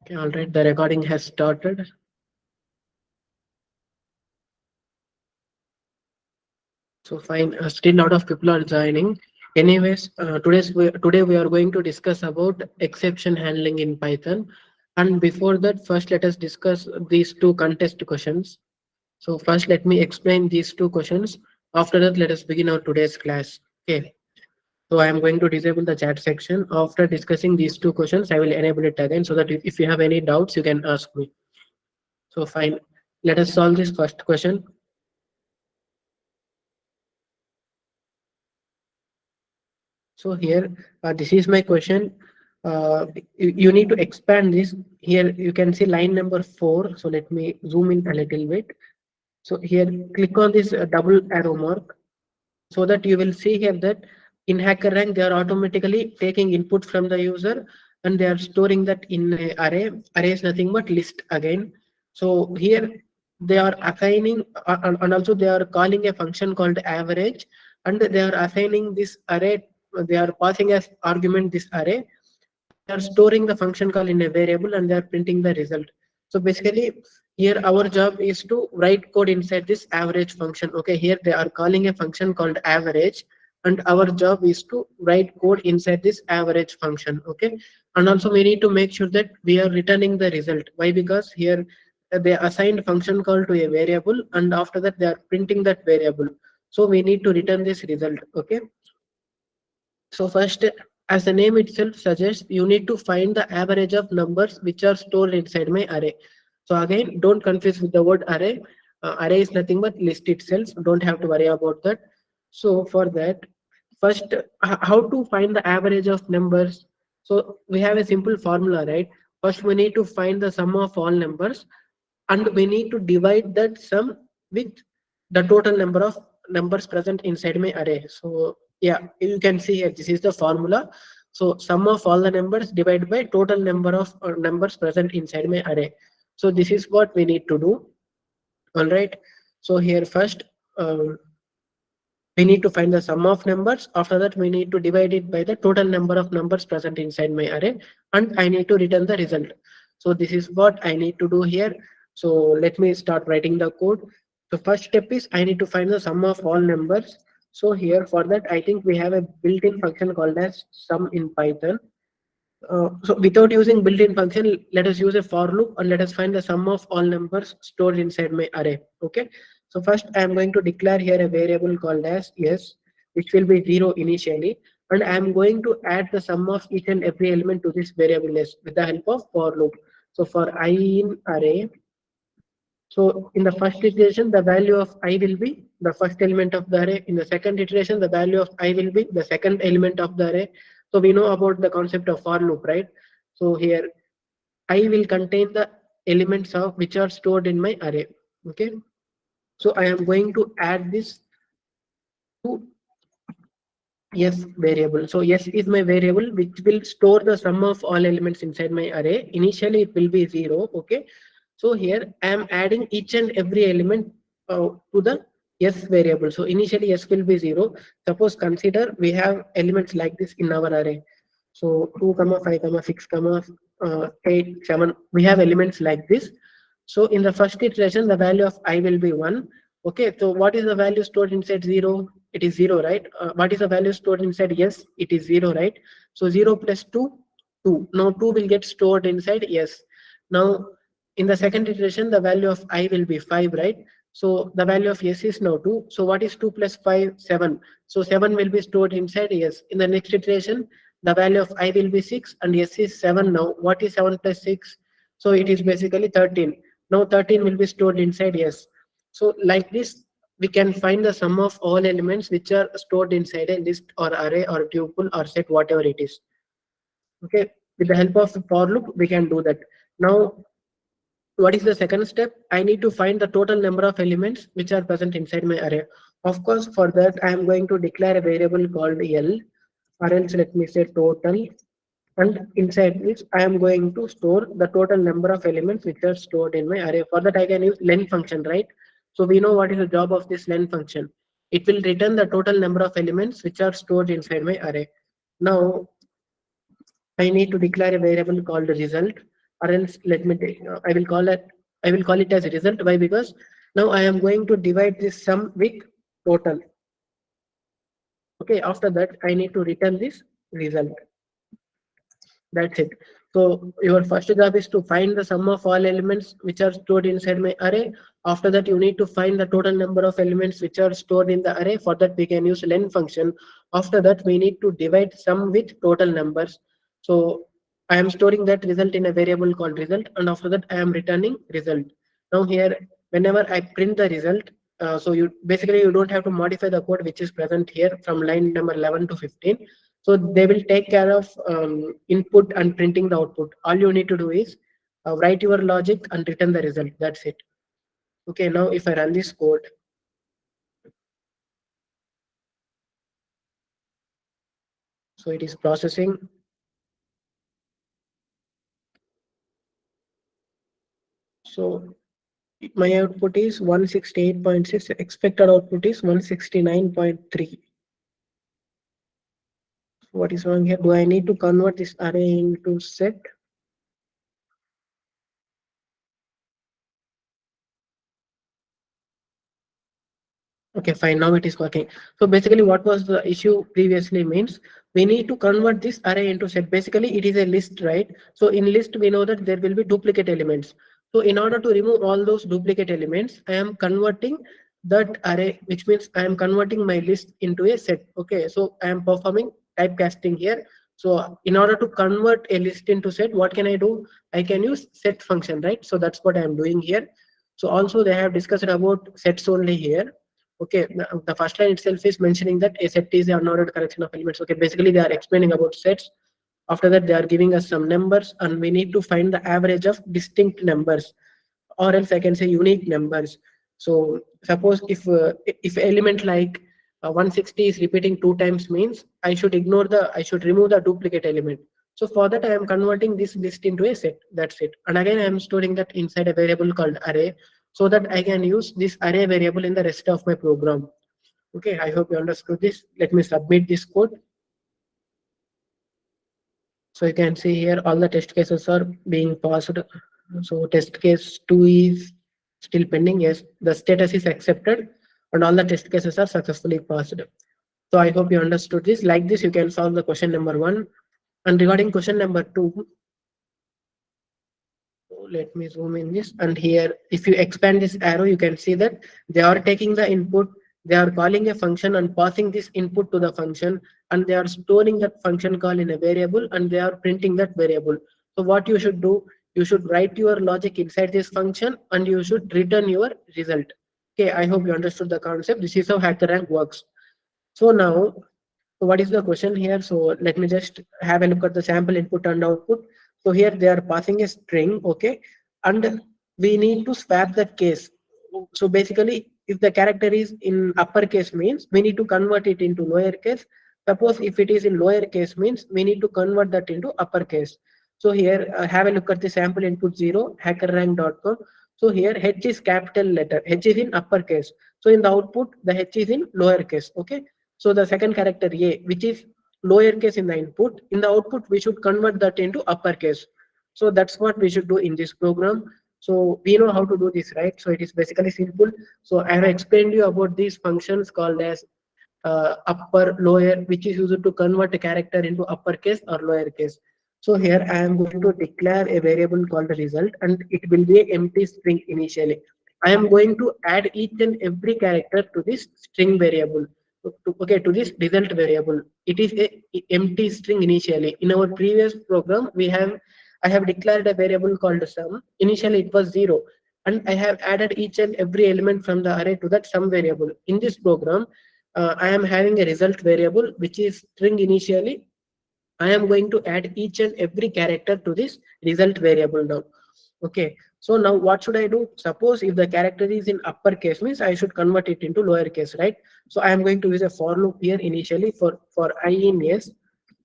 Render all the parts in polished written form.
Okay, all right. The recording has started. So fine. Still, a lot of people are joining. Anyways, today we are going to discuss about exception handling in Python. And before that, first let us discuss these two contest questions. So first, let me explain these two questions. After that, let us begin our today's class. Okay. So I am going to disable the chat section. After discussing these two questions, I will enable it again so that if you have any doubts, you can ask me. So fine. Let us solve this first question. So here, this is my question. You need to expand this. Here you can see line number 4. So let me zoom in a little bit. So here, click on this double arrow mark so that you will see here that in HackerRank, they are automatically taking input from the user and they are storing that in a array. Array is nothing but list again. So here they are assigning and also they are calling a function called average and they are assigning this array. They are passing as argument this array and they are storing the function call in a variable and they are printing the result. So basically here our job is to write code inside this average function. Okay, here they are calling a function called average and our job is to write code inside this average function. Okay, and also we need to make sure that we are returning the result. Why? Because here they assigned function call to a variable and after that they are printing that variable. So we need to return this result. Okay, so first, as the name itself suggests, you need to find the average of numbers which are stored inside my array. So again, don't confuse with the word array. Array is nothing but list itself. Don't have to worry about that. So for that, first, how to find the average of numbers? So we have a simple formula, right? First, we need to find the sum of all numbers and we need to divide that sum with the total number of numbers present inside my array. So yeah, you can see here this is the formula. So sum of all the numbers divided by total number of numbers present inside my array. So this is what we need to do. All right. So here first we need to find the sum of numbers. After that we need to divide it by the total number of numbers present inside my array and I need to return the result. So this is what I need to do here. So let me start writing the code. The first step is I need to find the sum of all numbers. So here for that I think we have a built-in function called as sum in Python. So without using built-in function, let us use a for loop and let us find the sum of all numbers stored inside my array. Okay. So first I am going to declare here a variable called as s, which will be 0 initially. And I am going to add the sum of each and every element to this variable s with the help of for loop. So for I in array, so in the first iteration, the value of I will be the first element of the array. In the second iteration, the value of I will be the second element of the array. So we know about the concept of for loop, right? So here I will contain the elements of which are stored in my array. Okay. So I am going to add this to yes variable. So yes is my variable which will store the sum of all elements inside my array. Initially it will be 0. Okay. So here I am adding each and every element to the yes variable. So initially yes will be 0. Suppose consider we have elements like this in our array. So 2 comma 5 comma 6 comma 8 7. We have elements like this. So in the first iteration the value of I will be 1. Okay, so what is the value stored inside 0? It is 0, right? What is the value stored inside? Yes, it is 0, right? So 0 plus 2, 2. Now 2 will get stored inside yes. Now in the second iteration, the value of I will be 5, right? So the value of yes is now 2. So what is 2 plus 5? 7. So 7 will be stored inside yes. In the next iteration, the value of I will be 6 and yes is 7 now. What is 7 plus 6? So it is basically 13. Now 13 will be stored inside yes. So like this, we can find the sum of all elements which are stored inside a list or array or tuple or set, whatever it is. Okay, with the help of for loop, we can do that. Now, what is the second step? I need to find the total number of elements which are present inside my array. Of course, for that, I am going to declare a variable called L, or else let me say total. And inside which I am going to store the total number of elements which are stored in my array. For that, I can use len function, right? So we know what is the job of this len function. It will return the total number of elements which are stored inside my array. Now, I need to declare a variable called result. or else let me take, I will call it as result. Why? Because now I am going to divide this sum with total. Okay, after that I need to return this result. That's it. So your first job is to find the sum of all elements which are stored inside my array. After that, you need to find the total number of elements which are stored in the array. For that, we can use len function. After that, we need to divide sum with total numbers. So I am storing that result in a variable called result, and after that, I am returning result. Now here, whenever I print the result, so you basically you don't have to modify the code which is present here from line number 11 to 15. So they will take care of input and printing the output. All you need to do is write your logic and return the result. That's it. Okay, now if I run this code, so it is processing. So my output is 168.6, expected output is 169.3. What is wrong here? Do I need to convert this array into set? Okay, fine. Now it is working. So basically, what was the issue previously means we need to convert this array into set. Basically, it is a list, right? So in list, we know that there will be duplicate elements. So in order to remove all those duplicate elements, I am converting that array, which means I am converting my list into a set. Okay, so I am performing typecasting here. So in order to convert a list into set, what can I do? I can use set function, right? So that's what I am doing here. So also they have discussed about sets only here. Okay, the first line itself is mentioning that a set is the unordered collection of elements. Okay, basically they are explaining about sets. After that, they are giving us some numbers, and we need to find the average of distinct numbers, or else I can say unique numbers. So suppose if element like 160 is repeating two times means I should remove the duplicate element. So for that, I am converting this list into a set. That's it. And again, I am storing that inside a variable called array, so that I can use this array variable in the rest of my program. Okay, I hope you understood this. Let me submit this code. So you can see here all the test cases are being passed. So test case 2 is still pending. Yes, the status is accepted and all the test cases are successfully passed. So I hope you understood this. Like this, you can solve the question number 1. And regarding question number 2, let me zoom in this, and here if you expand this arrow you can see that they are taking the input, they are calling a function and passing this input to the function, and they are storing that function call in a variable, and they are printing that variable. So what you should do, you should write your logic inside this function and you should return your result. Okay, I hope you understood the concept. This is how HackerRank works. So now, what is the question here? So let me just have a look at the sample input and output. So here they are passing a string, okay, and we need to swap that case. So basically, if the character is in uppercase means we need to convert it into lowercase. Suppose if it is in lowercase means we need to convert that into uppercase. So here have a look at the sample input 0 hackerrank.com. So here H is capital letter, H is in uppercase. So in the output, the H is in lowercase. Okay. So the second character A, which is lowercase in the input, in the output, we should convert that into uppercase. So that's what we should do in this program. So we know how to do this, right? So it is basically simple. So I have explained you about these functions called as upper, lower, which is used to convert a character into uppercase or lowercase. So here I am going to declare a variable called result, and it will be an empty string initially. I am going to add each and every character to this string variable. Okay, to this result variable. It is a empty string initially. In our previous program, I have declared a variable called sum. Initially, it was 0, and I have added each and every element from the array to that sum variable. In this program, I am having a result variable which is string initially. I am going to add each and every character to this result variable now. Okay. So now what should I do? Suppose if the character is in uppercase means I should convert it into lowercase, right? So I am going to use a for loop here initially for I in yes.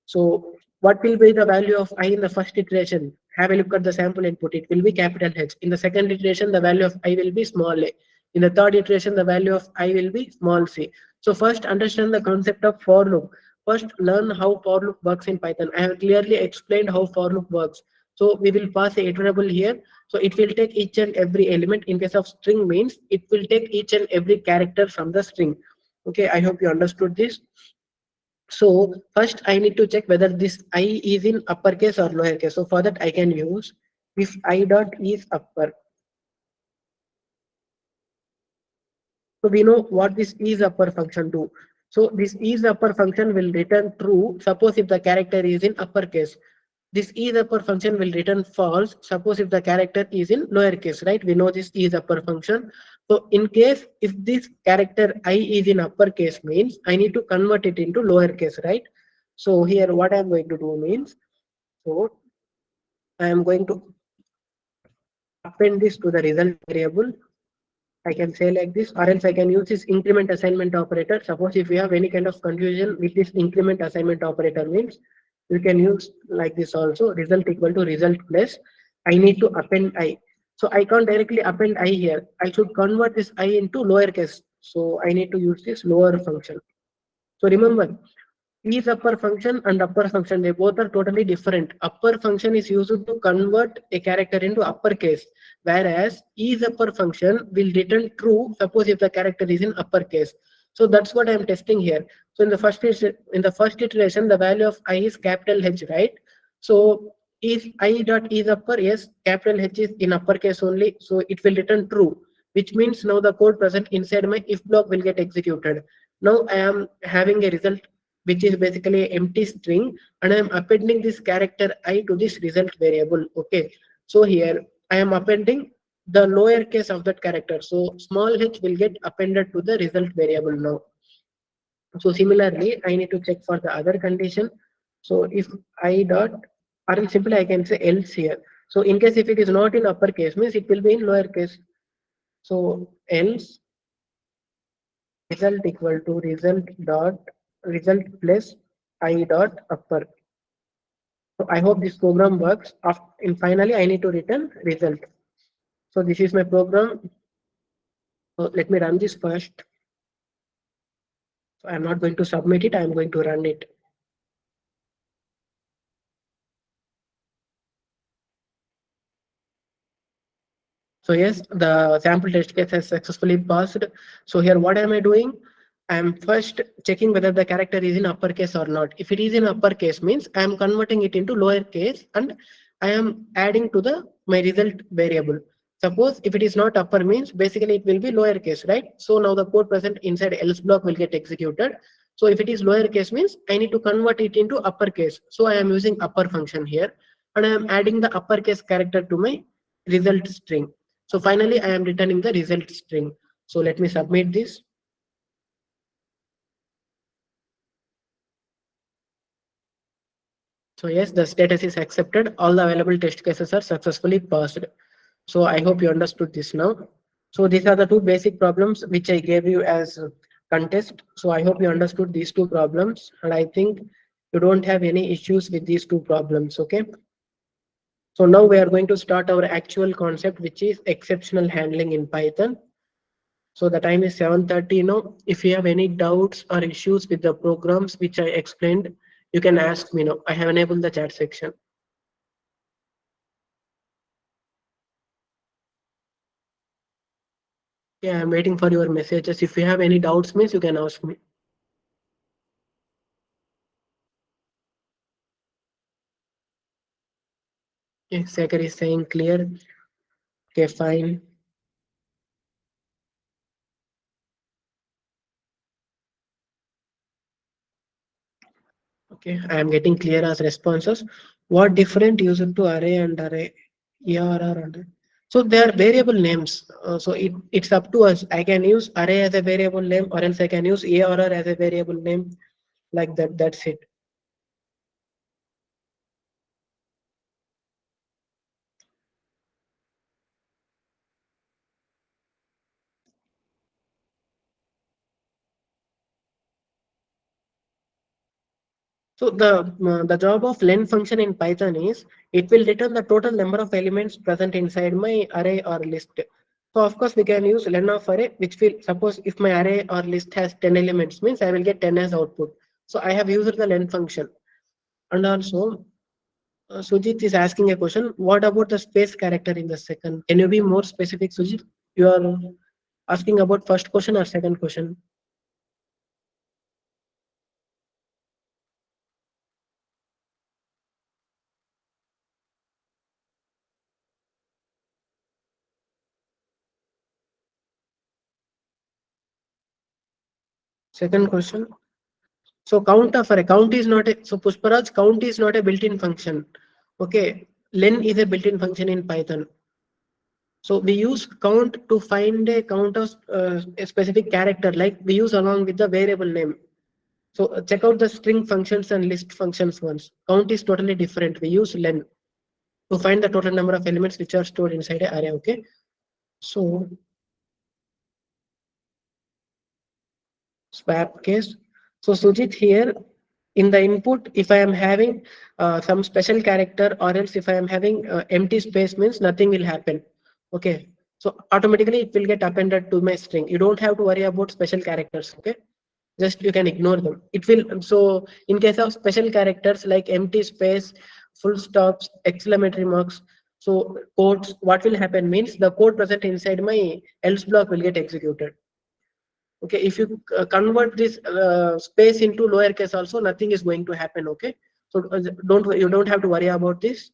So what will be the value of I in the first iteration? Have a look at the sample input. It will be capital H. In the second iteration, the value of I will be small a. In the third iteration, the value of I will be small c. So first understand the concept of for loop. First learn how for loop works in Python. I have clearly explained how for loop works. So we will pass a iterable here. So it will take each and every element. In case of string means it will take each and every character from the string. Okay, I hope you understood this. So first I need to check whether this I is in uppercase or lowercase. So for that I can use if I dot is upper. So we know what this is upper function do. So this is upper function will return true. Suppose if the character is in uppercase. This is upper function will return false. Suppose if the character is in lowercase, right? We know this is upper function. So in case if this character I is in uppercase means I need to convert it into lowercase, right? So here what I am going to do means, so I am going to append this to the result variable. I can say like this, or else I can use this increment assignment operator. Suppose if you have any kind of confusion with this increment assignment operator means you can use like this also, result equal to result plus I need to append I. So I can't directly append I here. I should convert this I into lowercase. So I need to use this lower function. So remember, is upper function and upper function, they both are totally different. Upper function is used to convert a character into uppercase, whereas is upper function will return true. Suppose if the character is in uppercase. So that's what I am testing here. So in the first iteration, the value of I is capital H, right? So if I dot is upper, yes, capital H is in uppercase only, so it will return true, which means now the code present inside my if block will get executed. Now I am having a result which is basically an empty string, and I am appending this character I to this result variable. Okay, so here I am appending the lower case of that character. So small h will get appended to the result variable now. So similarly, I need to check for the other condition. So if I dot, or else simply I can say else here. So in case if it is not in uppercase means it will be in lowercase. So else result equal to result dot result plus I dot upper. So I hope this program works. And finally, I need to return result. So this is my program. So let me run this first. So I'm not going to submit it. I'm going to run it. So yes, the sample test case has successfully passed. So here, what am I doing? I'm first checking whether the character is in uppercase or not. If it is in uppercase means I am converting it into lowercase and I am adding to the my result variable. Suppose if it is not upper means basically it will be lowercase, right? So now the code present inside else block will get executed. So if it is lowercase means I need to convert it into uppercase. So I am using upper function here and I am adding the uppercase character to my result string. So finally, I am returning the result string. So let me submit this. So yes, the status is accepted. All the available test cases are successfully passed. So I hope you understood this now. So these are the two basic problems which I gave you as contest. So I hope you understood these two problems. And I think you don't have any issues with these two problems. Okay. So now we are going to start our actual concept, which is exceptional handling in Python. So the time is 7:30 now. If you have any doubts or issues with the programs which I explained, you can ask me now. I have enabled the chat section. Yeah, I'm waiting for your messages. If you have any doubts, means you can ask me. Okay, Sekar is saying clear. Okay, fine. Okay, I am getting clear as responses. What different used to array and array? ARR and so they are variable names. So it's up to us. I can use array as a variable name, or else I can use ARR as a variable name. Like that. That's it. So the job of len function in Python is it will return the total number of elements present inside my array or list. So of course we can use len of array, which will suppose if my array or list has 10 elements means I will get 10 as output. So I have used the len function, and also Sujit is asking a question. What about the space character in the second? Can you be more specific, Sujit? You are asking about first question or second question? Second question. So count of a count is not a so Pushparaj count is not a built-in function. Okay, len is a built-in function in Python. So we use count to find a count of a specific character, like we use along with the variable name. So check out the string functions and list functions ones. Count is totally different. We use len to find the total number of elements which are stored inside an array. Okay. So swap case. So Sujit here in the input, if I am having some special character or else if I am having empty space means nothing will happen. Okay. So automatically it will get appended to my string. You don't have to worry about special characters. Okay. Just you can ignore them. It will. So in case of special characters like empty space, full stops, exclamatory marks, so quotes, what will happen means the code present inside my else block will get executed. Okay, if you convert this space into lowercase also, nothing is going to happen. Okay, so you don't have to worry about this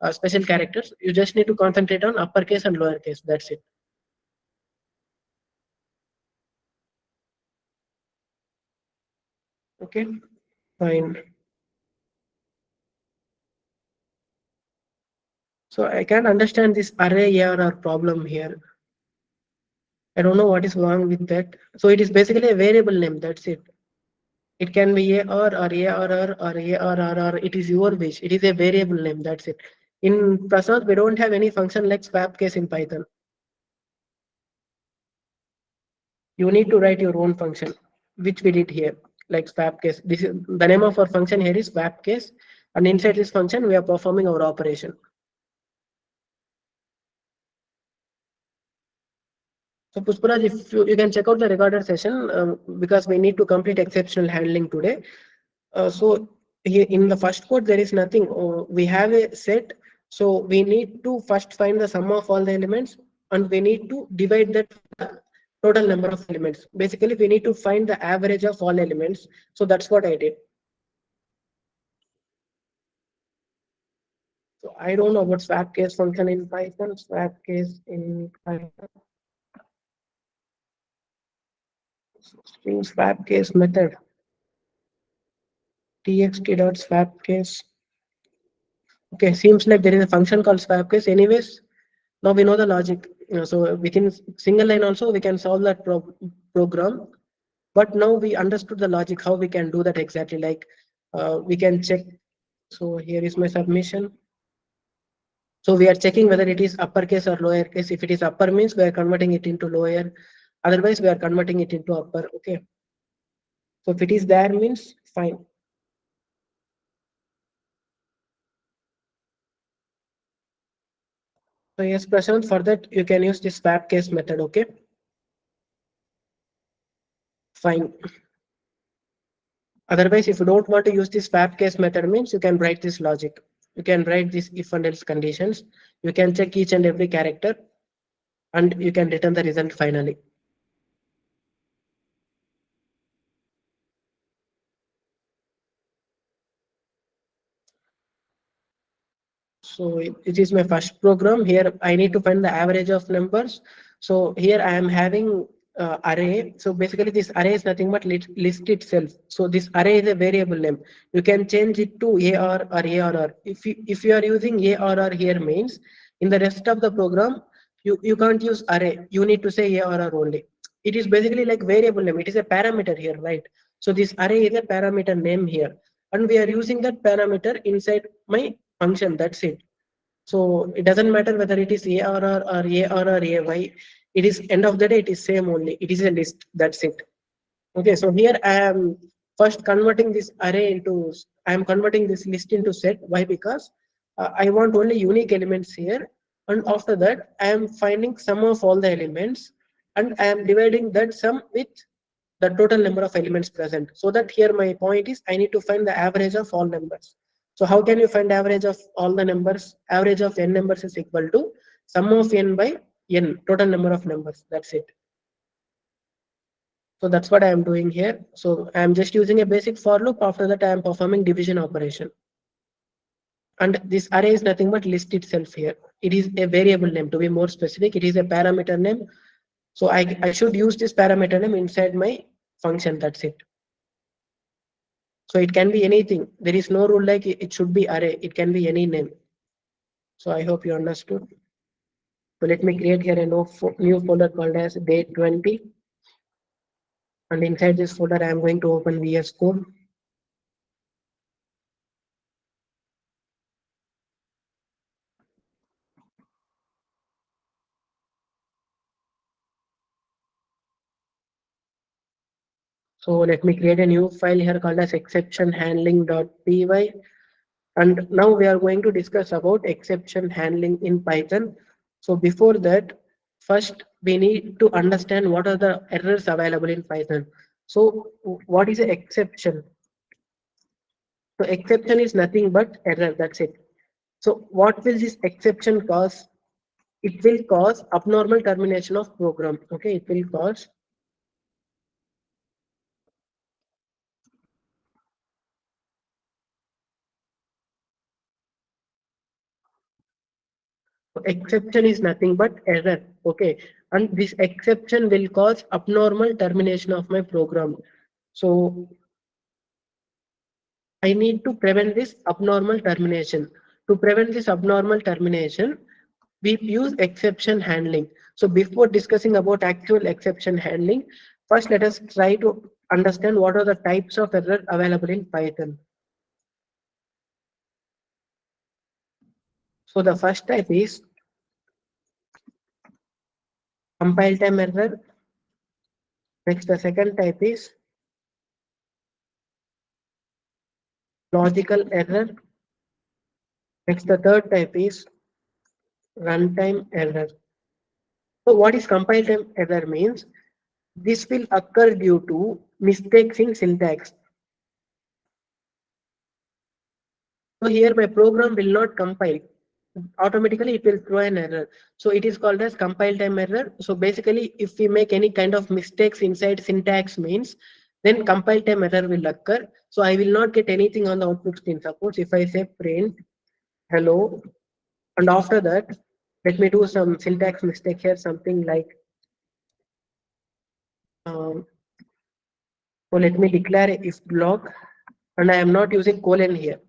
special characters. You just need to concentrate on uppercase and lowercase. That's it. Okay, fine. So I can't understand this array ARR problem here. I don't know what is wrong with that. So it is basically a variable name. That's it. It can be AR or ARR or ARRR. It is your wish. It is a variable name. That's it. In Prasad, we don't have any function like swap case in Python. You need to write your own function, which we did here, like swap case. This is the name of our function here is swap case, and inside this function we are performing our operation. So Pushparaj, if you can check out the recorded session because we need to complete exceptional handling today. So here in the first code there is nothing. We have a set, so we need to first find the sum of all the elements, and we need to divide that total number of elements. Basically, we need to find the average of all elements. So that's what I did. So I don't know about swap case function in Python, swap case in Python, string swap case method, txt dot swap case. Okay, seems like there is a function called swap case. Anyways, now we know the logic. So within single line also we can solve that program. But now we understood the logic, how we can do that exactly. Like we can check. So here is my submission. So we are checking whether it is uppercase or lowercase. If it is upper means we are converting it into lower. Otherwise we are converting it into upper. Okay. So if it is there means fine. So yes, Prashant, for that you can use this swap case method. Okay. Fine. Otherwise, if you don't want to use this swap case method means you can write this logic. You can write this if and else conditions. You can check each and every character and you can return the result finally. So it is my first program. Here I need to find the average of numbers. So here I am having array. So basically this array is nothing but list itself. So this array is a variable name. You can change it to AR or ARR. If you are using ARR here means in the rest of the program, you can't use array. You need to say ARR only. It is basically like variable name. It is a parameter here, right? So this array is a parameter name here. And we are using that parameter inside my function. That's it. So it doesn't matter whether it is ARR or AR or AY. It is end of the day, it is same only. It is a list. That's it. Okay. So here I am first converting this array into, I am converting this list into set. Why? Because I want only unique elements here. And after that, I am finding sum of all the elements and I am dividing that sum with the total number of elements present. So that here my point is I need to find the average of all numbers. So how can you find average of all the numbers? Average of n numbers is equal to sum of n by n, total number of numbers. That's it. So that's what I am doing here. So I am just using a basic for loop. After that, I am performing division operation. And this array is nothing but list itself here. It is a variable name. To be more specific, it is a parameter name. So I should use this parameter name inside my function. That's it. So it can be anything. There is no rule like it should be array. It can be any name. So I hope you understood. So let me create here a new folder called as date 20. And inside this folder, I am going to open VS Code. So let me create a new file here called as exception handling.py. And now we are going to discuss about exception handling in Python. So before that, first we need to understand what are the errors available in Python. So what is an exception? So exception is nothing but error. That's it. So what will this exception cause? It will cause abnormal termination of program. Okay, it will cause exception is nothing but error. Okay, and this exception will cause abnormal termination of my program. So I need to prevent this abnormal termination. To prevent this abnormal termination, we use exception handling. So before discussing about actual exception handling, first let us try to understand what are the types of error available in Python. So the first type is compile time error. Next, the second type is logical error. Next, the third type is runtime error. So what is compile time error means? This will occur due to mistakes in syntax. So here my program will not compile. Automatically it will throw an error. So it is called as compile time error. So basically if we make any kind of mistakes inside syntax means, then compile time error will occur. So I will not get anything on the output screen. Suppose if I say print hello, and after that, let me do some syntax mistake here, something like, um, so let me declare a if block, and I am not using colon here.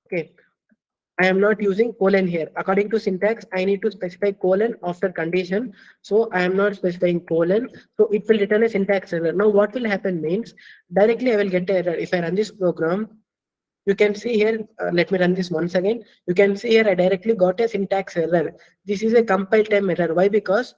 Okay, I am not using colon here. According to syntax, I need to specify colon after condition. So I am not specifying colon. So it will return a syntax error. Now what will happen means directly I will get the error. If I run this program, you can see here, let me run this once again. You can see here I directly got a syntax error. This is a compile time error. Why? Because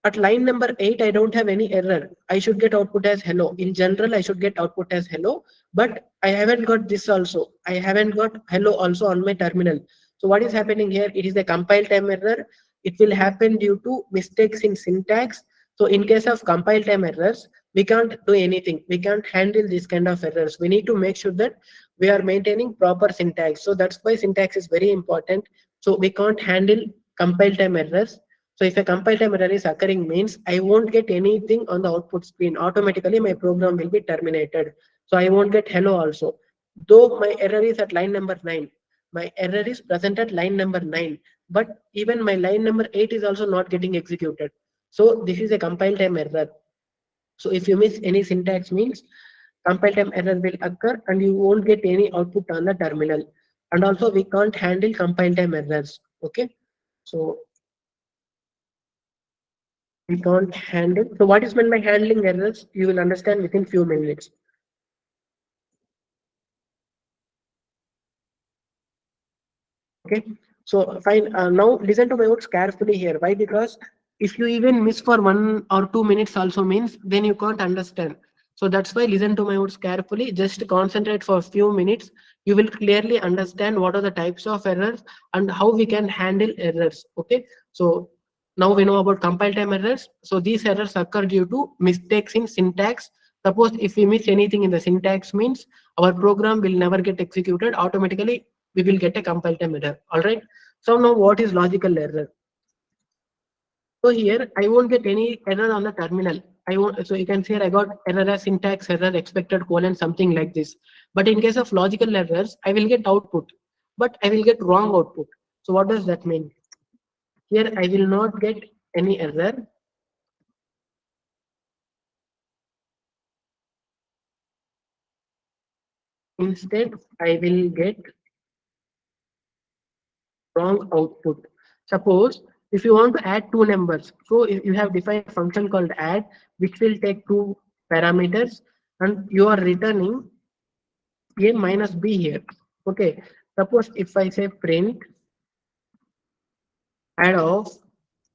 at line number 8, I don't have any error. I should get output as hello. In general, I should get output as hello, but I haven't got this also. I haven't got hello also on my terminal. So what is happening here? It is a compile time error. It will happen due to mistakes in syntax. So in case of compile time errors, we can't do anything. We can't handle this kind of errors. We need to make sure that we are maintaining proper syntax. So that's why syntax is very important. So we can't handle compile time errors. So if a compile time error is occurring means I won't get anything on the output screen. Automatically my program will be terminated. So I won't get hello also. Though my error is at line number 9. My error is present at line number 9. But even my line number 8 is also not getting executed. So this is a compile time error. So if you miss any syntax means compile time error will occur and you won't get any output on the terminal. And also we can't handle compile time errors. Okay. So we can't handle. So what is meant by handling errors? You will understand within few minutes. Okay. So fine. Now listen to my words carefully here. Why? Because if you even miss for 1 or 2 minutes also means then you can't understand. So that's why listen to my words carefully. Just concentrate for a few minutes. You will clearly understand what are the types of errors and how we can handle errors. Okay. So now we know about compile time errors. So these errors occur due to mistakes in syntax Suppose if we miss anything in the syntax means our program will never get executed. Automatically, we will get a compile time error. All right. So now what is logical error? So here I won't get any error on the terminal. I won't, so you can see here I got error as syntax error expected colon something like this. But in case of logical errors, I will get output, but I will get wrong output. So what does that mean? Here I will not get any error. Instead, I will get wrong output. Suppose if you want to add two numbers, so if you have defined a function called add, which will take two parameters, and you are returning a minus b here. Okay. Suppose if I say print add of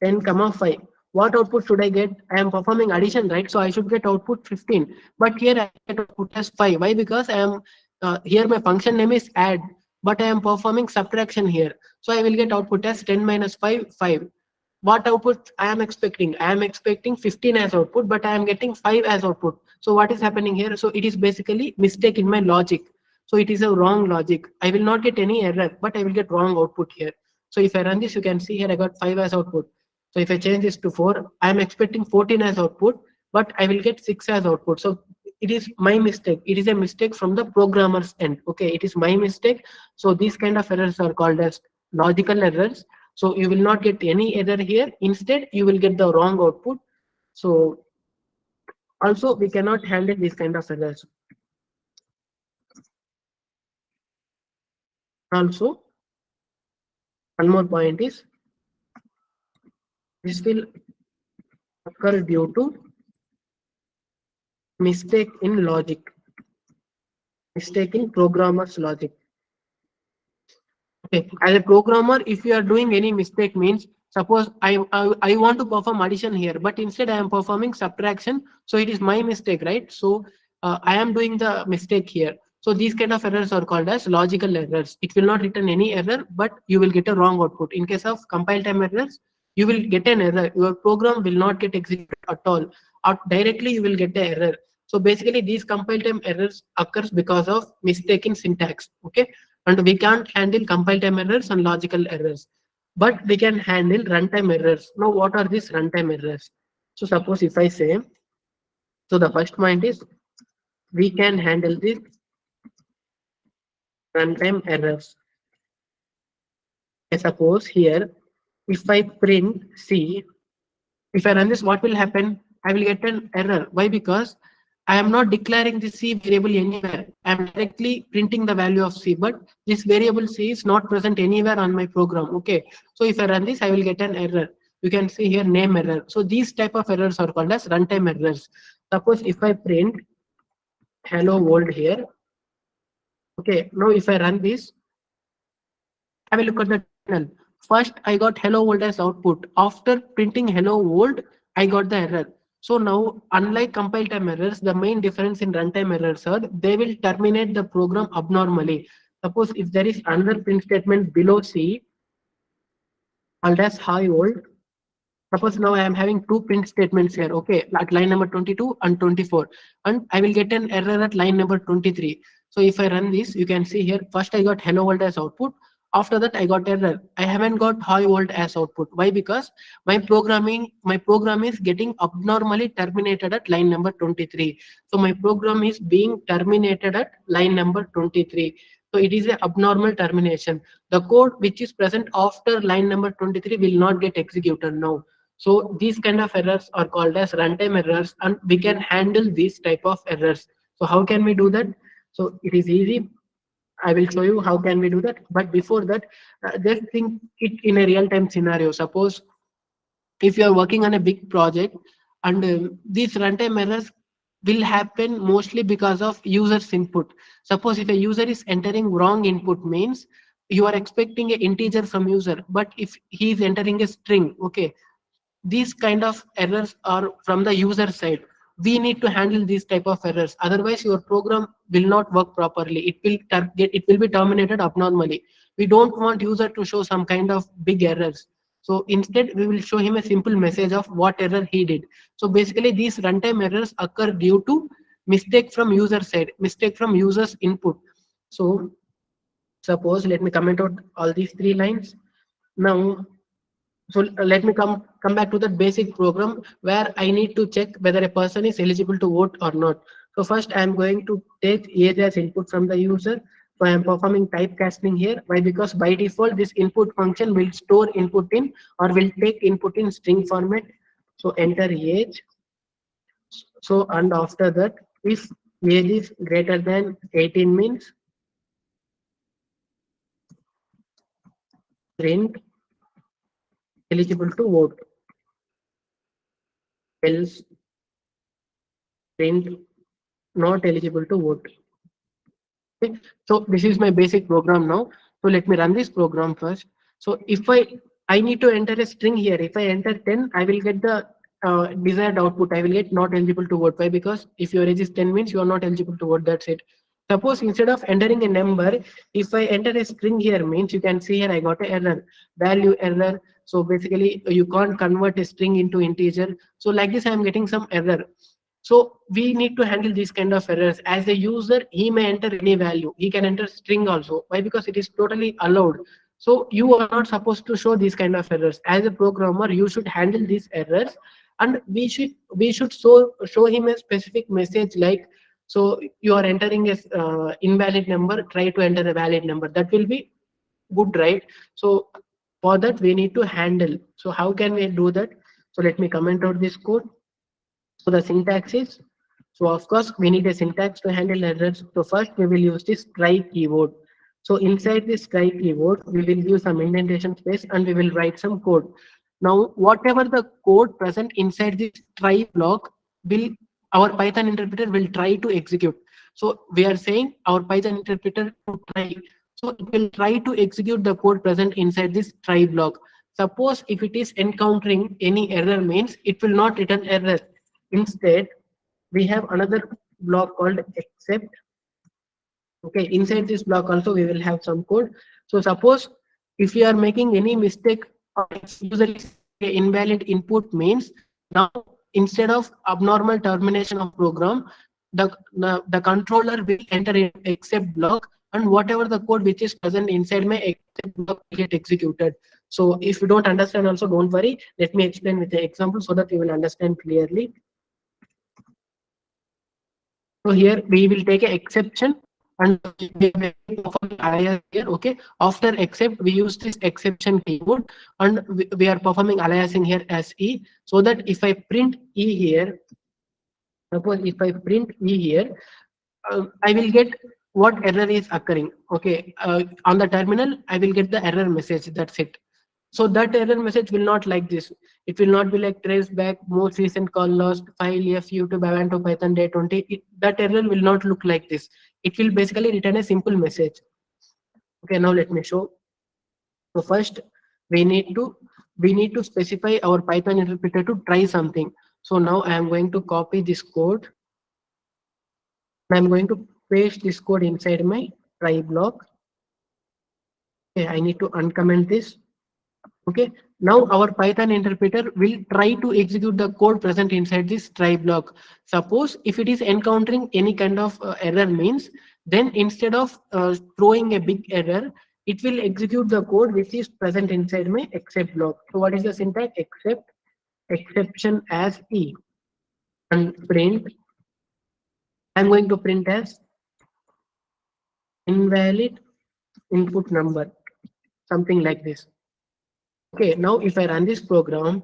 10 comma 5, what output should I get? I am performing addition, right? So I should get output 15, but here I get output as 5. Why? Because I am here my function name is add, but I am performing subtraction here, so I will get output as 10 minus 5 5. What output I am expecting? I am expecting 15 as output, but I am getting 5 as output. So what is happening here? So it is basically mistake in my logic. So it is a wrong logic. I will not get any error, but I will get wrong output here. So if I run this, you can see here I got 5 as output. So if I change this to 4, I am expecting 14 as output, but I will get 6 as output. So it is my mistake. It is a mistake from the programmer's end. Okay, it is my mistake. So these kind of errors are called as logical errors. So you will not get any error here. Instead, you will get the wrong output. So also we cannot handle these kind of errors. Also, one more point is this will occur due to mistake in logic, mistake in programmer's logic. Okay, as a programmer, if you are doing any mistake means, suppose I want to perform addition here, but instead I am performing subtraction. So it is my mistake, right? So I am doing the mistake here. So these kind of errors are called as logical errors. It will not return any error, but you will get a wrong output. In case of compile time errors, you will get an error. Your program will not get executed at all. Or directly you will get the error. So basically these compile time errors occurs because of mistake in syntax. Okay, and we can't handle compile time errors and logical errors, but we can handle runtime errors. Now what are these runtime errors? So suppose if I say, so the first point is we can handle these runtime errors. I suppose here if I print c, if I run this, what will happen? I will get an error. Why? Because I am not declaring the C variable anywhere. I am directly printing the value of C, but this variable C is not present anywhere on my program. Okay. So if I run this, I will get an error. You can see here name error. So these type of errors are called as runtime errors. Suppose if I print hello world here. Okay. Now if I run this, I will look at the terminal. First, I got hello world as output. After printing hello world, I got the error. So now, unlike compile time errors, the main difference in runtime errors are they will terminate the program abnormally. Suppose if there is another print statement below C called as hi world, suppose now I am having two print statements here, okay, at line number 22 and 24, and I will get an error at line number 23. So if I run this, you can see here, first I got hello world as output. After that, I got error. I haven't got hi world as output. Why? Because my program is getting abnormally terminated at line number 23. So my program is being terminated at line number 23. So it is a abnormal termination. The code which is present after line number 23 will not get executed now. So these kind of errors are called as runtime errors, and we can handle these type of errors. So how can we do that? So it is easy. I will show you how can we do that. But before that, just think it in a real-time scenario. Suppose if you are working on a big project, and these runtime errors will happen mostly because of user's input. Suppose if a user is entering wrong input means you are expecting an integer from user, but if he is entering a string, okay, these kind of errors are from the user side. We need to handle these type of errors, otherwise your program will not work properly. It will be terminated abnormally. We don't want user to show some kind of big errors, so instead we will show him a simple message of what error he did. So basically these runtime errors occur due to mistake from user side, mistake from user's input. So suppose, let me comment out all these three lines. Now, so let me come back to the basic program where I need to check whether a person is eligible to vote or not. So first I am going to take age as input from the user. So I am performing typecasting here. Why? Because by default this input function will store input in, or will take input in string format. So enter age. So and after that, if age is greater than 18 means print eligible to vote, else print not eligible to vote. Okay. So this is my basic program now. So let me run this program first. So if I need to enter a string here. If I enter 10, I will get the desired output. I will get not eligible to vote. Why? Because if your age is 10 means you are not eligible to vote. That's it. Suppose instead of entering a number, if I enter a string here means, you can see here I got a error, value error. So basically you can't convert a string into integer. So like this I am getting some error. So we need to handle these kind of errors. As a user, he may enter any value. He can enter string also. Why? Because it is totally allowed. So you are not supposed to show these kind of errors. As a programmer, you should handle these errors, and we should show him a specific message like, so you are entering a invalid number. Try to enter a valid number. That will be good, right? So for that we need to handle. So how can we do that? So let me comment out this code. So the syntax is, so of course we need a syntax to handle errors. So first we will use this try keyword. So inside this try keyword, we will use some indentation space and we will write some code. Now, whatever the code present inside this try block will, our Python interpreter will try to execute. So we are saying our Python interpreter to try. So it will try to execute the code present inside this try block. Suppose if it is encountering any error means it will not return error. Instead, we have another block called except. Okay, inside this block also we will have some code. So suppose if you are making any mistake, or if user is invalid input means, now instead of abnormal termination of program, the controller will enter in except block, and whatever the code which is present inside my except block will get executed. So if you don't understand also, don't worry. Let me explain with the example so that you will understand clearly. So here we will take an exception, and we will perform alias here. Okay. After except, we use this exception keyword, and we are performing aliasing here as e, so that if I print e here, suppose if I print e here, I will get what error is occurring. Okay. On the terminal, I will get the error message. That's it. So that error message will not like this. It will not be like trace back, most recent call lost, file f YouTube Aavanto Python day 20. That error will not look like this. It will basically return a simple message. Okay, now let me show. So first we need to specify our Python interpreter to try something. So now I am going to copy this code. I'm going to paste this code inside my try block. Okay, I need to uncomment this. Okay, now our Python interpreter will try to execute the code present inside this try block. Suppose if it is encountering any kind of error means, then instead of throwing a big error, it will execute the code which is present inside my except block. So what is the syntax? Except exception as e, and print. I'm going to print as invalid input number, something like this. Okay, now if I run this program,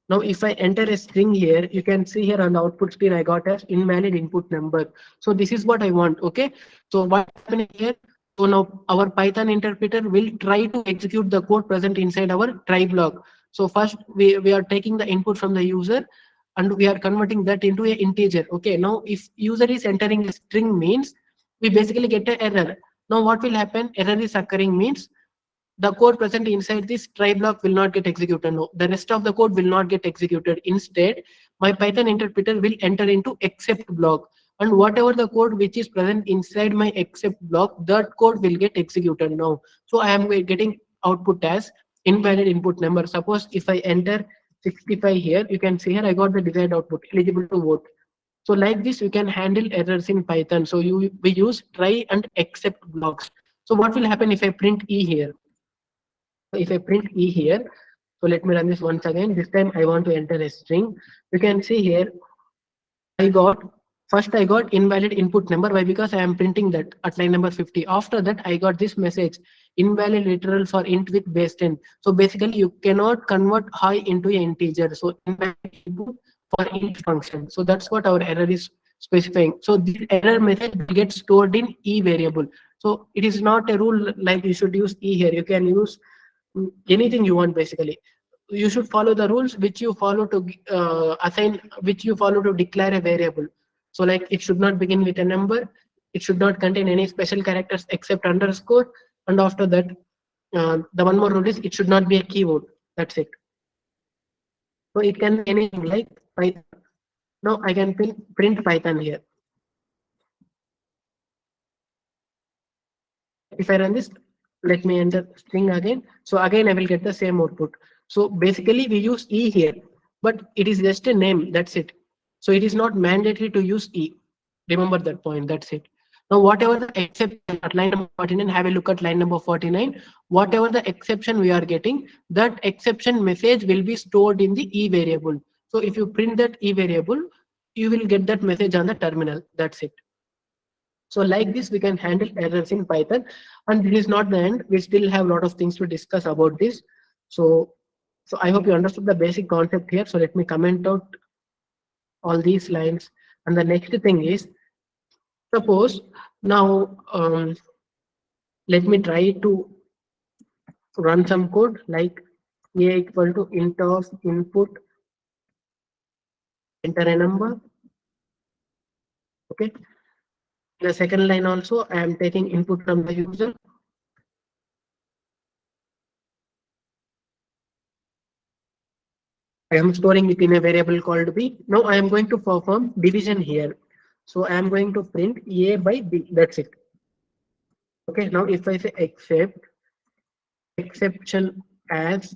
now if I enter a string here, you can see here on the output screen I got as invalid input number. So this is what I want. Okay, so what's happening here? So now our Python interpreter will try to execute the code present inside our try block. So first we are taking the input from the user, and we are converting that into an integer. Okay, now if user is entering a string means, we basically get an error. Now what will happen? Error is occurring means the code present inside this try block will not get executed. No, the rest of the code will not get executed. Instead, my Python interpreter will enter into except block, and whatever the code which is present inside my except block, that code will get executed now. So I am getting output as invalid input number. Suppose if I enter 65 here, you can see here I got the desired output, eligible to vote. So like this, you can handle errors in Python. So we use try and except blocks. So what will happen if I print E here? If I print E here, so let me run this once again. This time I want to enter a string. You can see here I got first I got invalid input number. Why? Because I am printing that at line number 50. After that, I got this message invalid literal for int with base 10. So basically, you cannot convert high into an integer. So invalid input for int function. So that's what our error is specifying. So this error message will get stored in E variable. So it is not a rule like you should use E here. You can use anything you want basically. You should follow the rules which you follow to assign, which you follow to declare a variable. So like it should not begin with a number, it should not contain any special characters except underscore, and after that the one more rule is it should not be a keyword. That's it. So it can be anything like Python. Now I can print Python here. If I run this, let me enter string again. So again, I will get the same output. So basically we use E here, but it is just a name. That's it. So it is not mandatory to use E. Remember that point. That's it. Now, whatever the exception at line number 49, have a look at line number 49. Whatever the exception we are getting, that exception message will be stored in the E variable. So if you print that E variable, you will get that message on the terminal. That's it. So like this, we can handle errors in Python. And this is not the end. We still have a lot of things to discuss about this. So, so I hope you understood the basic concept here. So let me comment out all these lines. And the next thing is, suppose now, let me try to run some code like a equal to int of input, enter a number. Okay. The second line also, I am taking input from the user. I am storing it in a variable called b. Now I am going to perform division here. So I am going to print a by b. That's it. Okay. Now if I say except exception as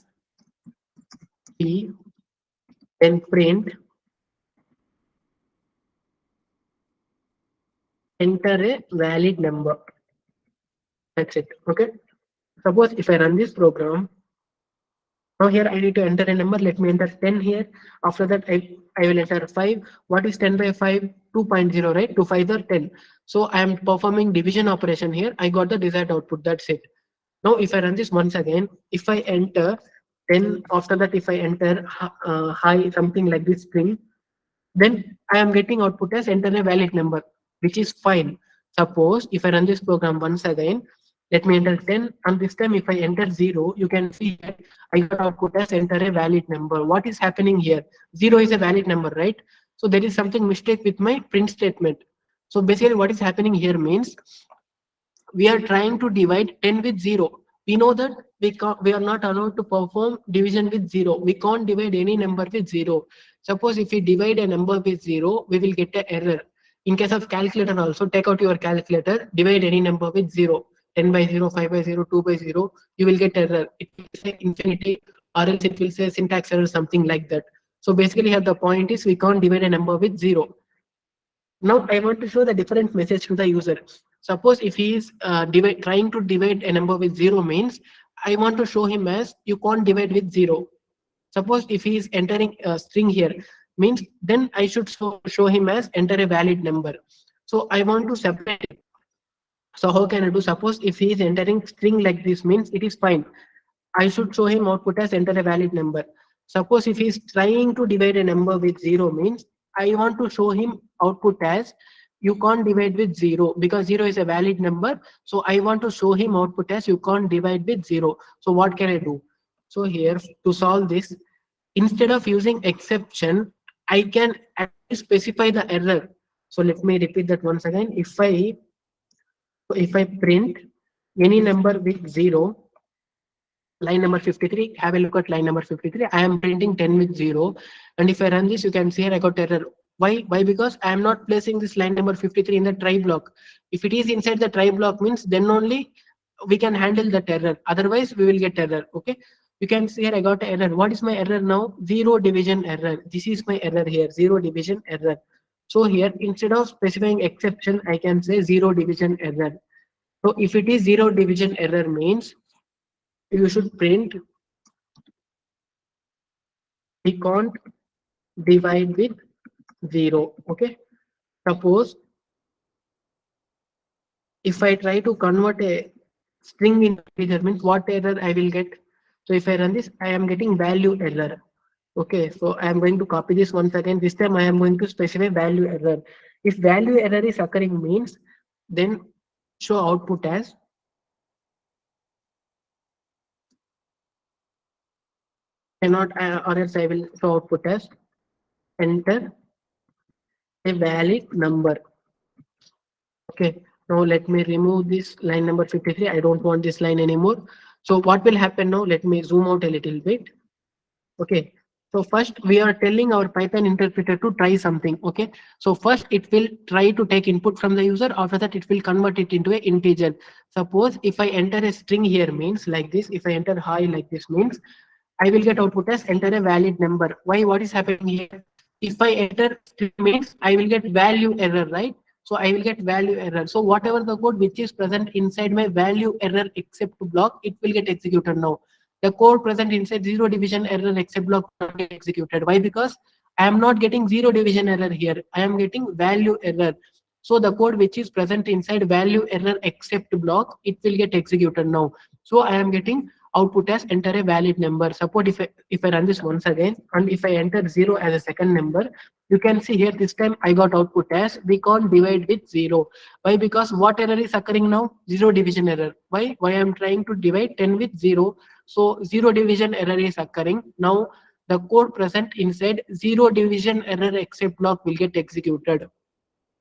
b, then print enter a valid number. That's it. Okay. Suppose if I run this program, now here I need to enter a number. Let me enter 10 here. After that, I will enter 5. What is 10 by 5? 2.0, right? 2 5 are 10. So I am performing division operation here. I got the desired output. That's it. Now if I run this once again, if I enter, then after that if I enter high something like this string, then I am getting output as enter a valid number, which is fine. Suppose if I run this program once again, let me enter 10, and this time if I enter 0, you can see that I got output as enter a valid number. What is happening here? 0 is a valid number, right? So there is something mistake with my print statement. So basically what is happening here means we are trying to divide 10 with 0. We know that we are not allowed to perform division with 0. We can't divide any number with 0. Suppose if we divide a number with 0, we will get an error. In case of calculator also, take out your calculator, divide any number with 0. 10 by 0, 5 by 0, 2 by 0, you will get error. It will say infinity, or else it will say syntax error, something like that. So basically here the point is we can't divide a number with 0. Now I want to show the different message to the user. Suppose if he is trying to divide a number with 0 means, I want to show him as you can't divide with 0. Suppose if he is entering a string here means, then I should show him as enter a valid number. So I want to separate it. So how can I do? Suppose if he is entering string like this means it is fine. I should show him output as enter a valid number. Suppose if he is trying to divide a number with 0 means, I want to show him output as you can't divide with 0 because 0 is a valid number. So I want to show him output as you can't divide with 0. So what can I do? So here to solve this, instead of using exception, I can actually specify the error. So let me repeat that once again. If I print any number with 0, line number 53, have a look at line number 53. I am printing 10 with 0. And if I run this, you can see here I got error. Why? Because I am not placing this line number 53 in the try block. If it is inside the try block means then only we can handle that error. Otherwise, we will get error. Okay. You can see here I got error. What is my error now? Zero division error. This is my error here. Zero division error. So here, instead of specifying exception, I can say zero division error. So if it is zero division error means you should print we can't divide with zero. Okay. Suppose if I try to convert a string into integer means what error I will get. So if I run this, I am getting value error. Okay, so I am going to copy this once again. This time I am going to specify value error. If value error is occurring means, then show output as cannot or else I will show output as enter a valid number. Okay, now let me remove this line number 53. I don't want this line anymore. So what will happen now? Let me zoom out a little bit. Okay. So first we are telling our Python interpreter to try something. Okay. So first it will try to take input from the user. After that it will convert it into an integer. Suppose if I enter a string here means like this. If I enter hi like this means I will get output as enter a valid number. Why? What is happening here? If I enter string means I will get value error, right? So I will get value error. So whatever the code which is present inside my value error except block, it will get executed now. The code present inside zero division error except block will not get executed. Why? Because I am not getting zero division error here. I am getting value error. So the code which is present inside value error except block, it will get executed now. So I am getting output as enter a valid number. Suppose if I run this once again and if I enter 0 as a second number, you can see here this time I got output as we can't divide with 0. Why? Because what error is occurring now? Zero division error. Why? Why I am trying to divide 10 with 0. So zero division error is occurring. Now the code present inside zero division error except block will get executed.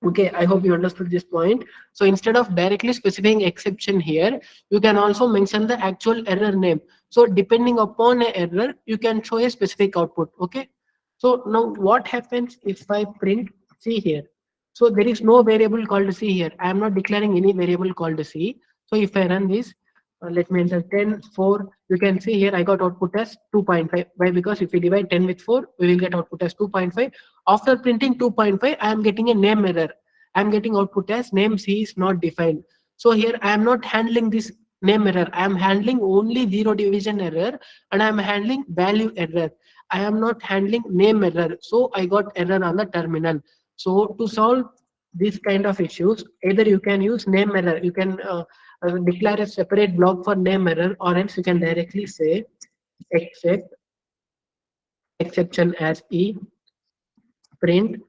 Okay, I hope you understood this point. So instead of directly specifying exception here, you can also mention the actual error name. So depending upon a error, you can show a specific output. Okay. So now what happens if I print C here? So there is no variable called C here. I am not declaring any variable called C. So if I run this, let me enter 10 4. You can see here I got output as 2.5. Why? Because if we divide 10 with 4, we will get output as 2.5. After printing 2.5, I am getting a name error. I am getting output as name C is not defined. So here I am not handling this name error. I am handling only zero division error and I am handling value error. I am not handling name error. So I got error on the terminal. So to solve this kind of issues, either you can use name error. You can declare a separate block for name error, or else you can directly say except exception as e print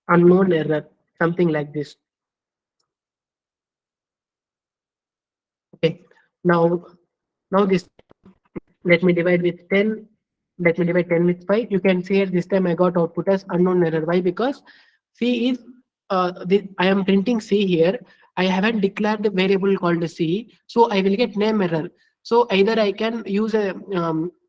unknown error, something like this. Okay. Now, now this let me divide with 10. Let me divide 10 with 5. You can see here this time I got output as unknown error. Why? Because C is I am printing C here. I haven't declared a variable called C, so I will get name error. So either I can use a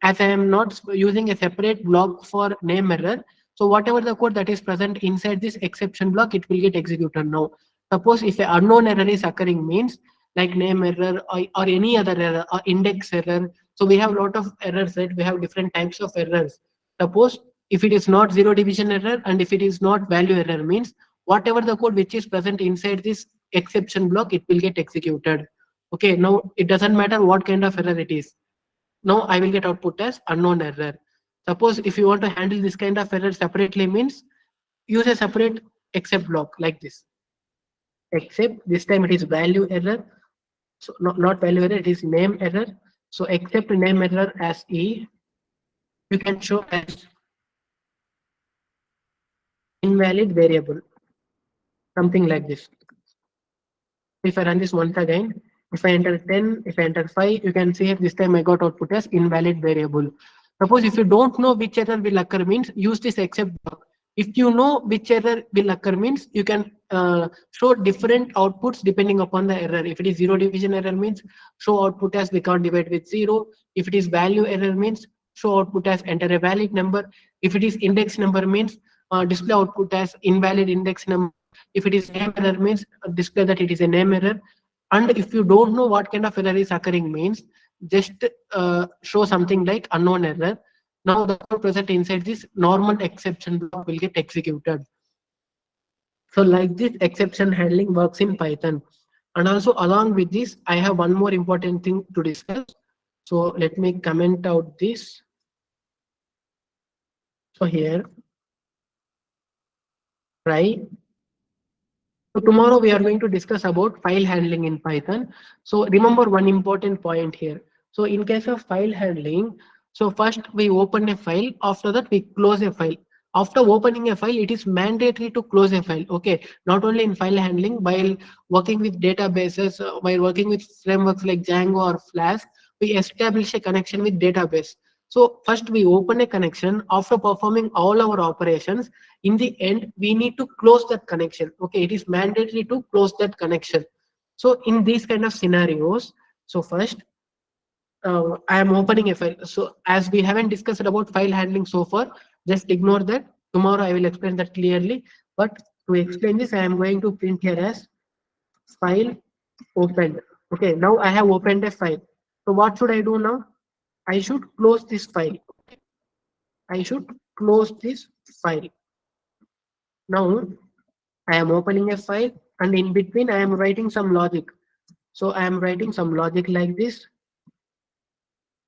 as I am not using a separate block for name error. So whatever the code that is present inside this exception block, it will get executed now. Suppose if an unknown error is occurring means like name error or any other error or index error. So we have a lot of errors, right? We have different types of errors. Suppose if it is not zero division error and if it is not value error means whatever the code which is present inside this exception block, it will get executed. Okay, now it doesn't matter what kind of error it is. Now I will get output as unknown error. Suppose if you want to handle this kind of error separately means use a separate except block like this. Except this time it is value error. So not value error, it is name error. So except name error as E, you can show as invalid variable, something like this. If I run this once again, if I enter 10, if I enter 5, you can see here this time I got output as invalid variable. Suppose if you don't know which error will occur means use this except block. If you know which error will occur means you can show different outputs depending upon the error. If it is zero division error means show output as we can't divide with zero. If it is value error means show output as enter a valid number. If it is index number means display output as invalid index number. If it is name error means display that it is a name error. And if you don't know what kind of error is occurring means just show something like unknown error. Now the code present inside this normal exception block will get executed. So like this exception handling works in Python. And also along with this, I have one more important thing to discuss. So let me comment out this. So here, try. So tomorrow we are going to discuss about file handling in Python. So remember one important point here. So in case of file handling, so first we open a file, after that we close a file. After opening a file, it is mandatory to close a file. Okay, not only in file handling, while working with databases, while working with frameworks like Django or Flask, we establish a connection with database. So first we open a connection. After performing all our operations, in the end we need to close that connection. Okay, it is mandatory to close that connection. So in these kind of scenarios, so first I am opening a file. So as we haven't discussed about file handling so far, just ignore that. Tomorrow I will explain that clearly, but to explain this I am going to print here as file opened. Okay, now I have opened a file. So what should I do now? I should close this file. I should close this file. Now I am opening a file, and in between I am writing some logic. So I am writing some logic like this.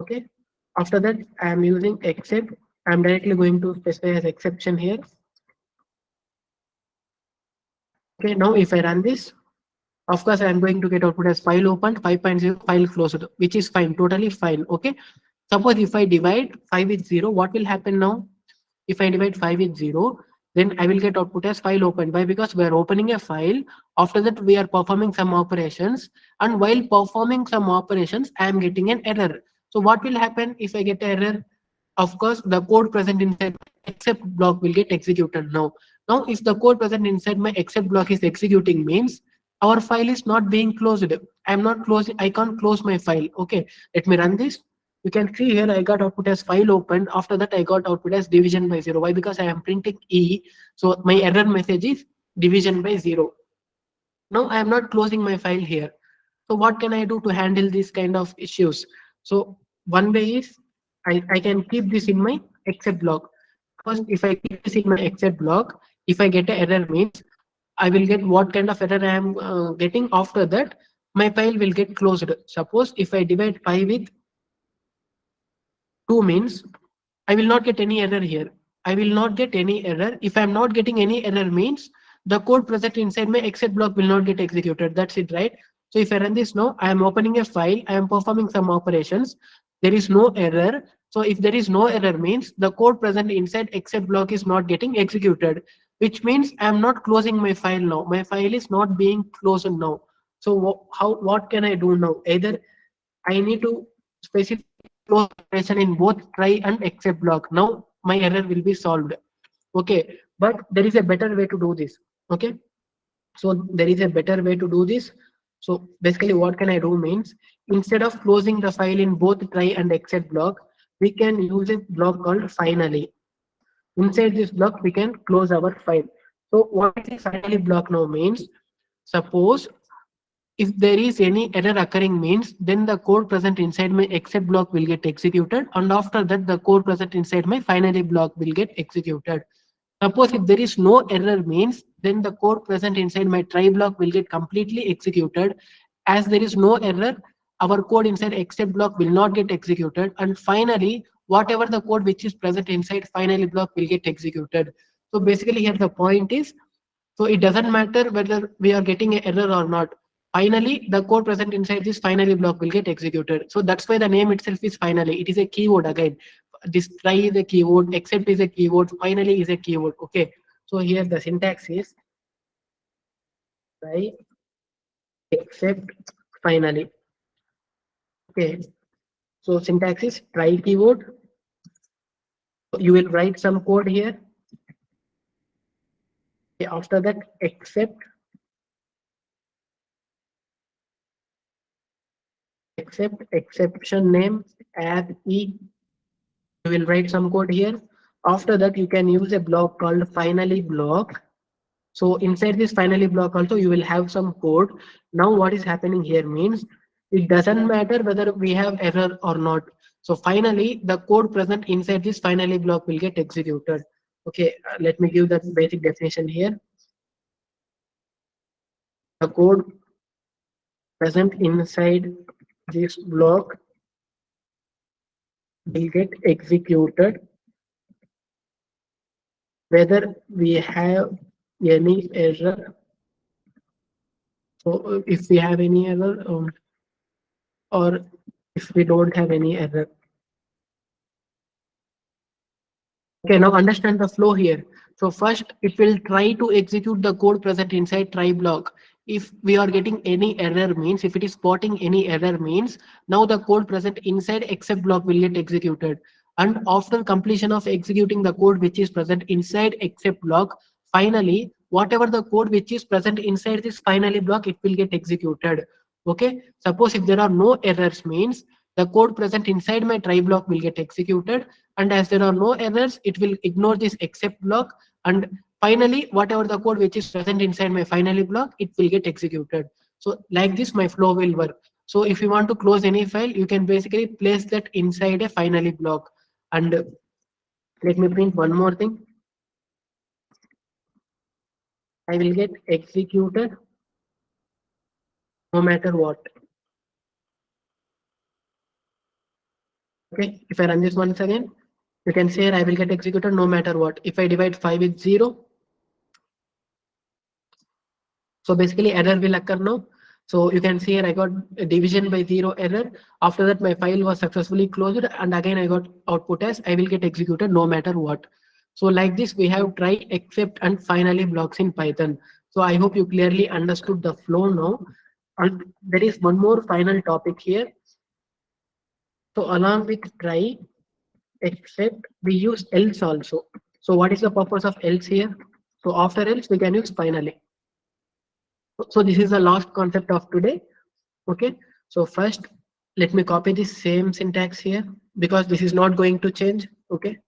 Okay. After that, I am using except. I am directly going to specify as exception here. Okay. Now if I run this, of course I am going to get output as file opened, 5.0 file closed, which is fine, totally fine. Okay. Suppose if I divide 5 with 0, what will happen now? If I divide 5 with 0, then I will get output as file opened. Why? Because we are opening a file. After that, we are performing some operations. And while performing some operations, I am getting an error. So what will happen if I get an error? Of course, the code present inside except block will get executed now. Now, if the code present inside my except block is executing means our file is not being closed. I'm not closing. I can't close my file. Okay, let me run this. You can see here I got output as file opened. After that, I got output as division by 0. Why? Because I am printing E. So my error message is division by 0. Now I am not closing my file here. So what can I do to handle these kind of issues? So one way is I can keep this in my except block. First, if I keep this in my except block, if I get an error means I will get what kind of error I am getting. After that, my file will get closed. Suppose if I divide 5 with 2 means I will not get any error here. I will not get any error. If I'm not getting any error means the code present inside my exit block will not get executed. That's it, right? So if I run this now, I am opening a file. I am performing some operations. There is no error. So if there is no error means the code present inside exit block is not getting executed, which means I am not closing my file now. My file is not being closed now. So what can I do now? Either I need to specify close operation in both try and except block. Now my error will be solved. Okay, but there is a better way to do this. Okay, so there is a better way to do this. So basically, what can I do means instead of closing the file in both try and except block, we can use a block called finally. Inside this block, we can close our file. So what is the finally block now means? Suppose if there is any error occurring means then the code present inside my exit block will get executed, and after that the code present inside my finally block will get executed. Suppose if there is no error means then the code present inside my try block will get completely executed. As there is no error, our code inside exit block will not get executed, and finally whatever the code which is present inside finally block will get executed. So basically here the point is, so it doesn't matter whether we are getting an error or not. Finally, the code present inside this finally block will get executed. So that's why the name itself is finally. It is a keyword again. This try is a keyword, except is a keyword, finally is a keyword. Okay. So here the syntax is try, except, finally. Okay. So syntax is try keyword. You will write some code here. Okay, after that, except exception name as e. You will write some code here. After that, you can use a block called finally block. So inside this finally block also, you will have some code. Now what is happening here means it doesn't matter whether we have error or not. So finally, the code present inside this finally block will get executed. Okay, let me give that basic definition here. the code present inside this block will get executed whether we have any error. So if we have any error, or if we don't have any error. Okay, now understand the flow here. So first it will try to execute the code present inside try block. If we are getting any error means, if it is spotting any error means, now the code present inside except block will get executed. And after completion of executing the code which is present inside except block, finally, whatever the code which is present inside this finally block, it will get executed. Okay, suppose if there are no errors means the code present inside my try block will get executed, and as there are no errors it will ignore this except block, and finally whatever the code which is present inside my finally block it will get executed. So like this my flow will work. So if you want to close any file you can basically place that inside a finally block. And let me print one more thing. I will get executed no matter what. Okay, if I run this once again, you can say I will get executed no matter what. If I divide 5 with 0, so basically error will occur now. So you can see here I got a division by 0 error. After that my file was successfully closed, and again I got output as I will get executed no matter what. So like this we have try, except and finally blocks in Python. So I hope you clearly understood the flow now. And there is one more final topic here. So along with try, except we use else also. So what is the purpose of else here? So after else we can use finally. So this is the last concept of today. Okay, so first let me copy this same syntax here because this is not going to change. Okay,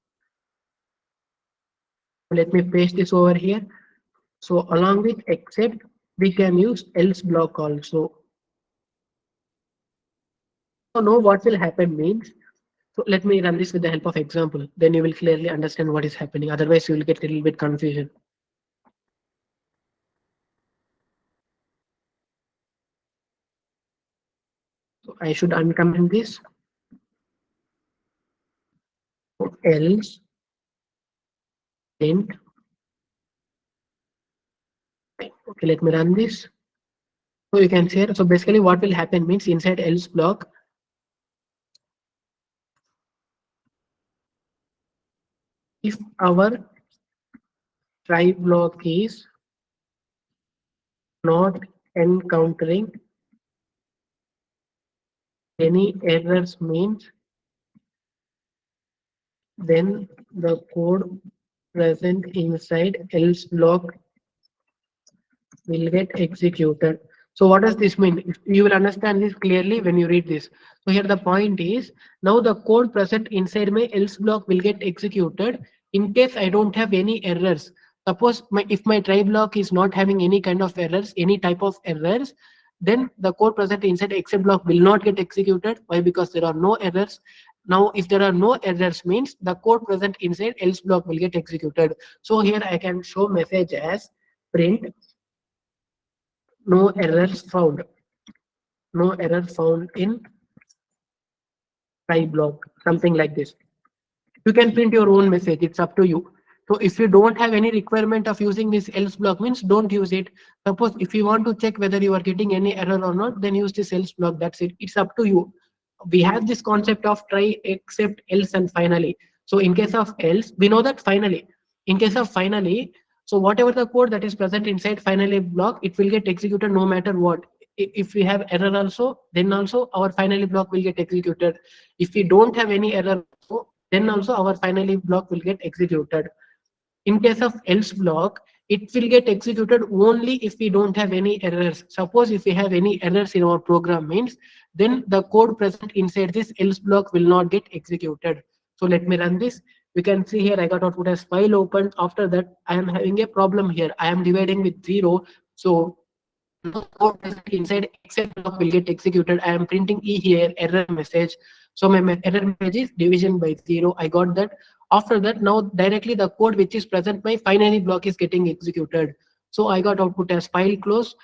let me paste this over here. So along with except we can use else block also. So now what will happen means, so let me run this with the help of example, then you will clearly understand what is happening, otherwise you will get a little bit confusion. So I should uncomment this. So else int. Okay, let me run this. So you can say, so basically what will happen means inside else block, if our try block is not encountering any errors means, then the code present inside else block will get executed. So what does this mean? You will understand this clearly when you read this. So here the point is, now the code present inside my else block will get executed in case I don't have any errors. Suppose if my try block is not having any kind of errors, any type of errors, then the code present inside except block will not get executed. Why? Because there are no errors. Now if there are no errors means the code present inside else block will get executed. So here I can show message as print no errors found, no error found in try block, something like this. You can print your own message, it's up to you. So if you don't have any requirement of using this else block means don't use it. Suppose if you want to check whether you are getting any error or not, then use this else block, that's it, it's up to you. We have this concept of try, except, else and finally. So in case of else we know that finally, in case of finally, so whatever the code that is present inside finally block it will get executed no matter what. If we have error also, then also our finally block will get executed. If we don't have any error also, then also our finally block will get executed. In case of else block, it will get executed only if we don't have any errors. Suppose if we have any errors in our program means, then the code present inside this else block will not get executed. So let me run this. We can see here I got output as file opened. After that I am having a problem here. I am dividing with 0. So no code present inside except block will get executed. I am printing E here, error message. So my error message is division by 0. I got that. After that, now directly the code which is present my finally block is getting executed. So I got output as file close.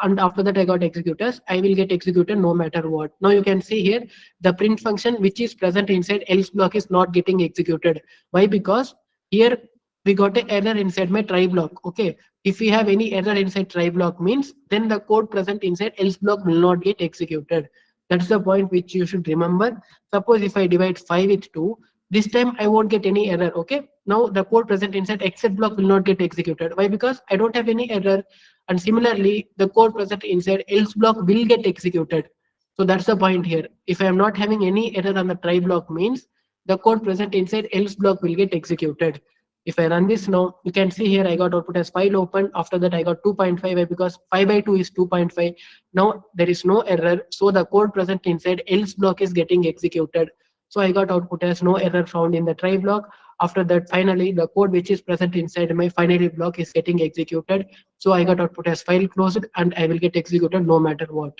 and after that I got executors, I will get executed no matter what. Now you can see here the print function which is present inside else block is not getting executed. Why? Because here we got an error inside my try block. Okay, if we have any error inside try block means then the code present inside else block will not get executed. That's the point which you should remember. Suppose if I divide 5 with 2, this time I won't get any error. Okay, now the code present inside except block will not get executed. Why? Because I don't have any error, and similarly the code present inside else block will get executed. So that's the point here. If I am not having any error on the try block means the code present inside else block will get executed. If I run this now, you can see here I got output as file open. After that I got 2.5 because 5 by 2 is 2.5. Now there is no error, so the code present inside else block is getting executed. So I got output as no error found in the try block. After that, finally, the code which is present inside my finally block is getting executed. So I got output as file closed and I will get executed no matter what.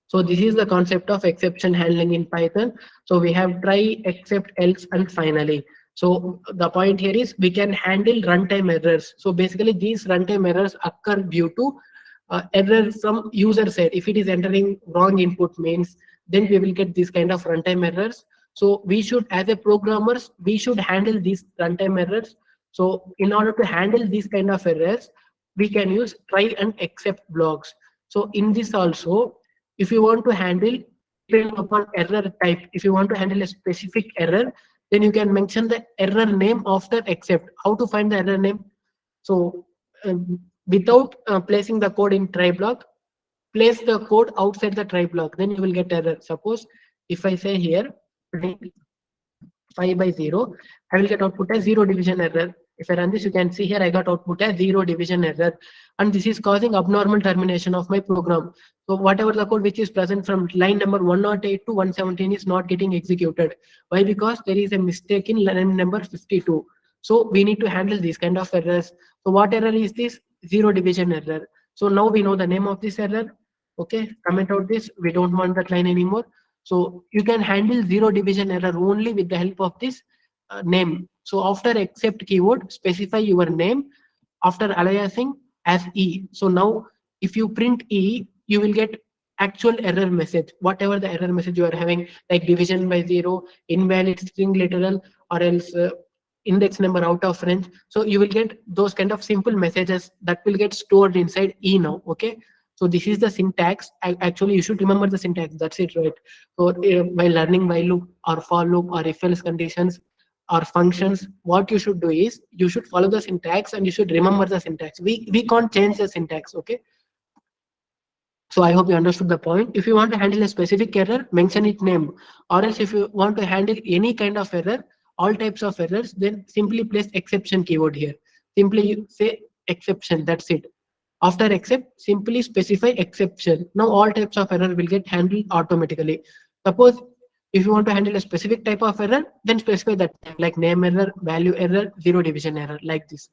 So this is the concept of exception handling in Python. So we have try, except, else, and finally. So the point here is we can handle runtime errors. So basically these runtime errors occur due to error from user side. If it is entering wrong input means then we will get this kind of runtime errors. So we should, as a programmers, we should handle these runtime errors. So in order to handle these kind of errors, we can use try and except blocks. So in this also, if you want to handle depending upon error type, if you want to handle a specific error, then you can mention the error name of that except. How to find the error name? So without placing the code in try block, place the code outside the try block, then you will get error. Suppose if I say here 5 by 0, I will get output as 0 division error. If I run this, you can see here I got output as 0 division error. And this is causing abnormal termination of my program. So whatever the code which is present from line number 108 to 117 is not getting executed. Why? Because there is a mistake in line number 52. So we need to handle these kind of errors. So what error is this? 0 division error. So now we know the name of this error. Okay, comment out this. We don't want that line anymore. So you can handle 0 division error only with the help of this name. So after except keyword, specify your name after aliasing as E. So now if you print E, you will get actual error message. Whatever the error message you are having, like division by 0, invalid string literal, or else index number out of range. So you will get those kind of simple messages that will get stored inside E now. Okay. So this is the syntax. Actually, you should remember the syntax. That's it, right? So by learning while loop or for loop or if else conditions or functions, what you should do is you should follow the syntax and you should remember the syntax. We can't change the syntax. Okay. So I hope you understood the point. If you want to handle a specific error, mention its name. Or else if you want to handle any kind of error, all types of errors, then simply place exception keyword here. Simply you say exception, that's it. After except, simply specify exception. Now all types of error will get handled automatically. Suppose if you want to handle a specific type of error, then specify that type, like name error, value error, zero division error, like this.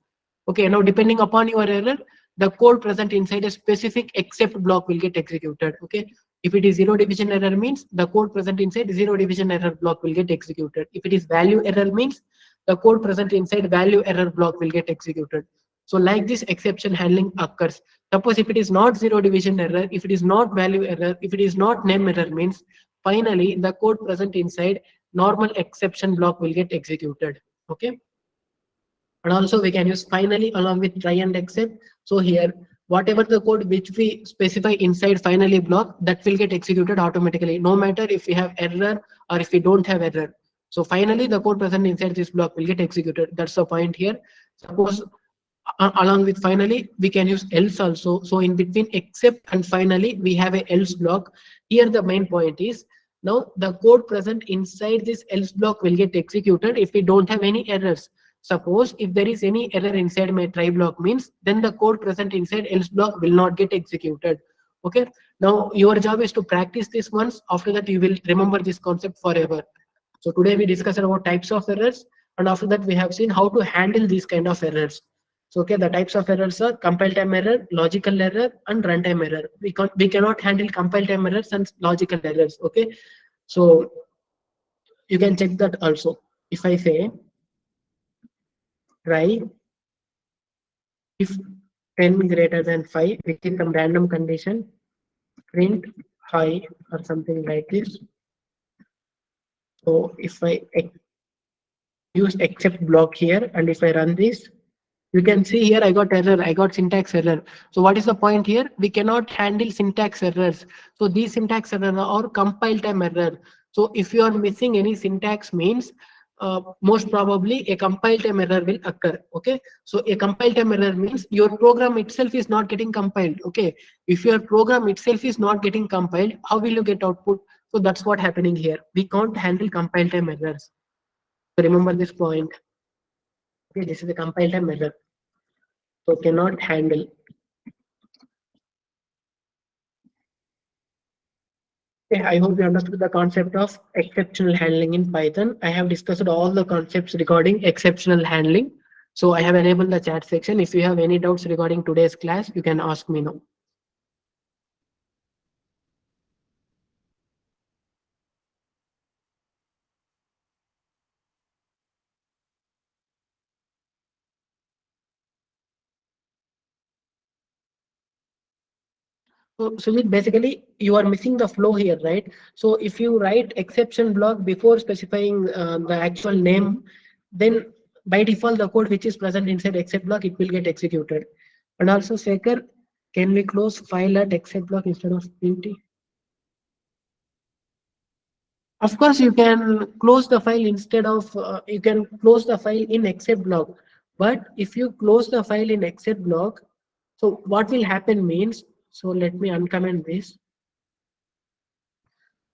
Okay, now depending upon your error, the code present inside a specific except block will get executed. Okay, if it is zero division error means the code present inside zero division error block will get executed. If it is value error means the code present inside value error block will get executed. So like this exception handling occurs. Suppose if it is not zero division error, if it is not value error, if it is not name error means finally the code present inside normal exception block will get executed. Okay. And also we can use finally along with try and except. So here, whatever the code which we specify inside finally block, that will get executed automatically, no matter if we have error or if we don't have error. So finally, the code present inside this block will get executed. That's the point here. Suppose along with finally, we can use else also. So in between except and finally, we have a else block. Here the main point is now the code present inside this else block will get executed if we don't have any errors. Suppose if there is any error inside my try block means then the code present inside else block will not get executed. Okay. Now your job is to practice this once. After that, you will remember this concept forever. So today we discussed about types of errors, and after that we have seen how to handle these kind of errors. So okay, the types of errors are compile time error, logical error, and runtime error. We cannot handle compile time errors and logical errors. Okay, so you can check that also. If I say try if 10 greater than 5, which is some random condition, print high or something like this. So if I use except block here, and if I run this, you can see here I got error, I got syntax error. So what is the point here? We cannot handle syntax errors. So these syntax error or compile time error. So if you are missing any syntax means most probably a compile time error will occur. Okay. So a compile time error means your program itself is not getting compiled. Okay. If your program itself is not getting compiled, how will you get output? So that's what happening here. We can't handle compile time errors. So remember this point. Okay, this is a compile time error. So cannot handle. Okay, I hope you understood the concept of exceptional handling in Python. I have discussed all the concepts regarding exceptional handling. So I have enabled the chat section. If you have any doubts regarding today's class, you can ask me now. So basically, you are missing the flow here, right? So if you write exception block before specifying the actual name, then by default, the code which is present inside except block, it will get executed. And also, Sekhar, can we close file at except block instead of print? Of course, you can close the file instead of, you can close the file in except block. But if you close the file in except block, so what will happen means, so let me uncomment this.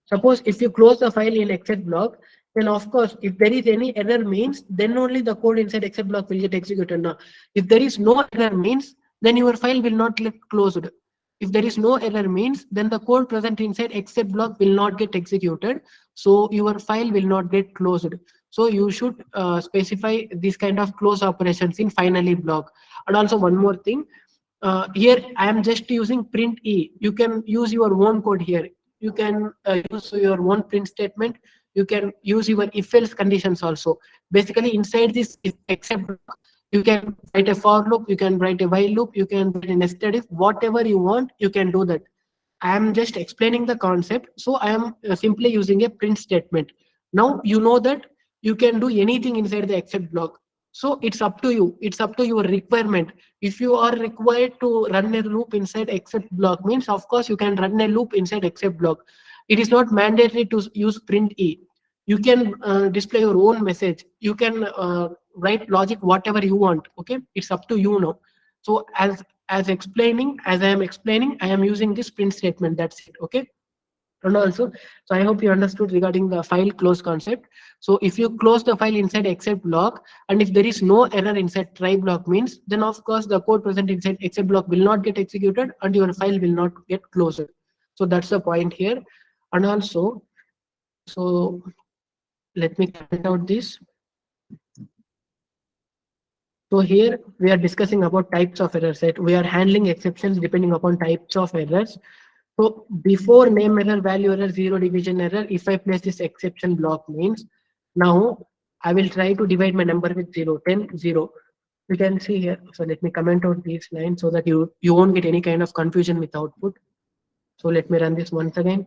Suppose if you close the file in exec block, then of course, if there is any error means, then only the code inside exec block will get executed. Now, if there is no error means, then your file will not get closed. If there is no error means, then the code present inside exec block will not get executed. So your file will not get closed. So you should specify this kind of close operations in finally block. And also one more thing, here I am just using print e. You can use your own code here. You can use your own print statement. You can use your if else conditions also. Basically, inside this if except block, you can write a for loop, you can write a while loop, you can write a nested if, whatever you want, you can do that. I am just explaining the concept. So I am simply using a print statement. Now you know that you can do anything inside the except block. So it's up to you. It's up to your requirement. If you are required to run a loop inside except block means, of course, you can run a loop inside except block. It is not mandatory to use print e. You can display your own message. You can write logic whatever you want. Okay, it's up to you now. So as I am explaining, I am using this print statement. That's it. Okay. And also, so I hope you understood regarding the file close concept. So if you close the file inside except block, and if there is no error inside try block means, then of course the code present inside except block will not get executed and your file will not get closed. So that's the point here. And also, so let me comment out this. So here we are discussing about types of errors, right? We are handling exceptions depending upon types of errors. So before name error, value error, zero division error, if I place this exception block means, now I will try to divide my number with 0, 10, 0. You can see here. So let me comment out these lines so that you won't get any kind of confusion with output. So let me run this once again.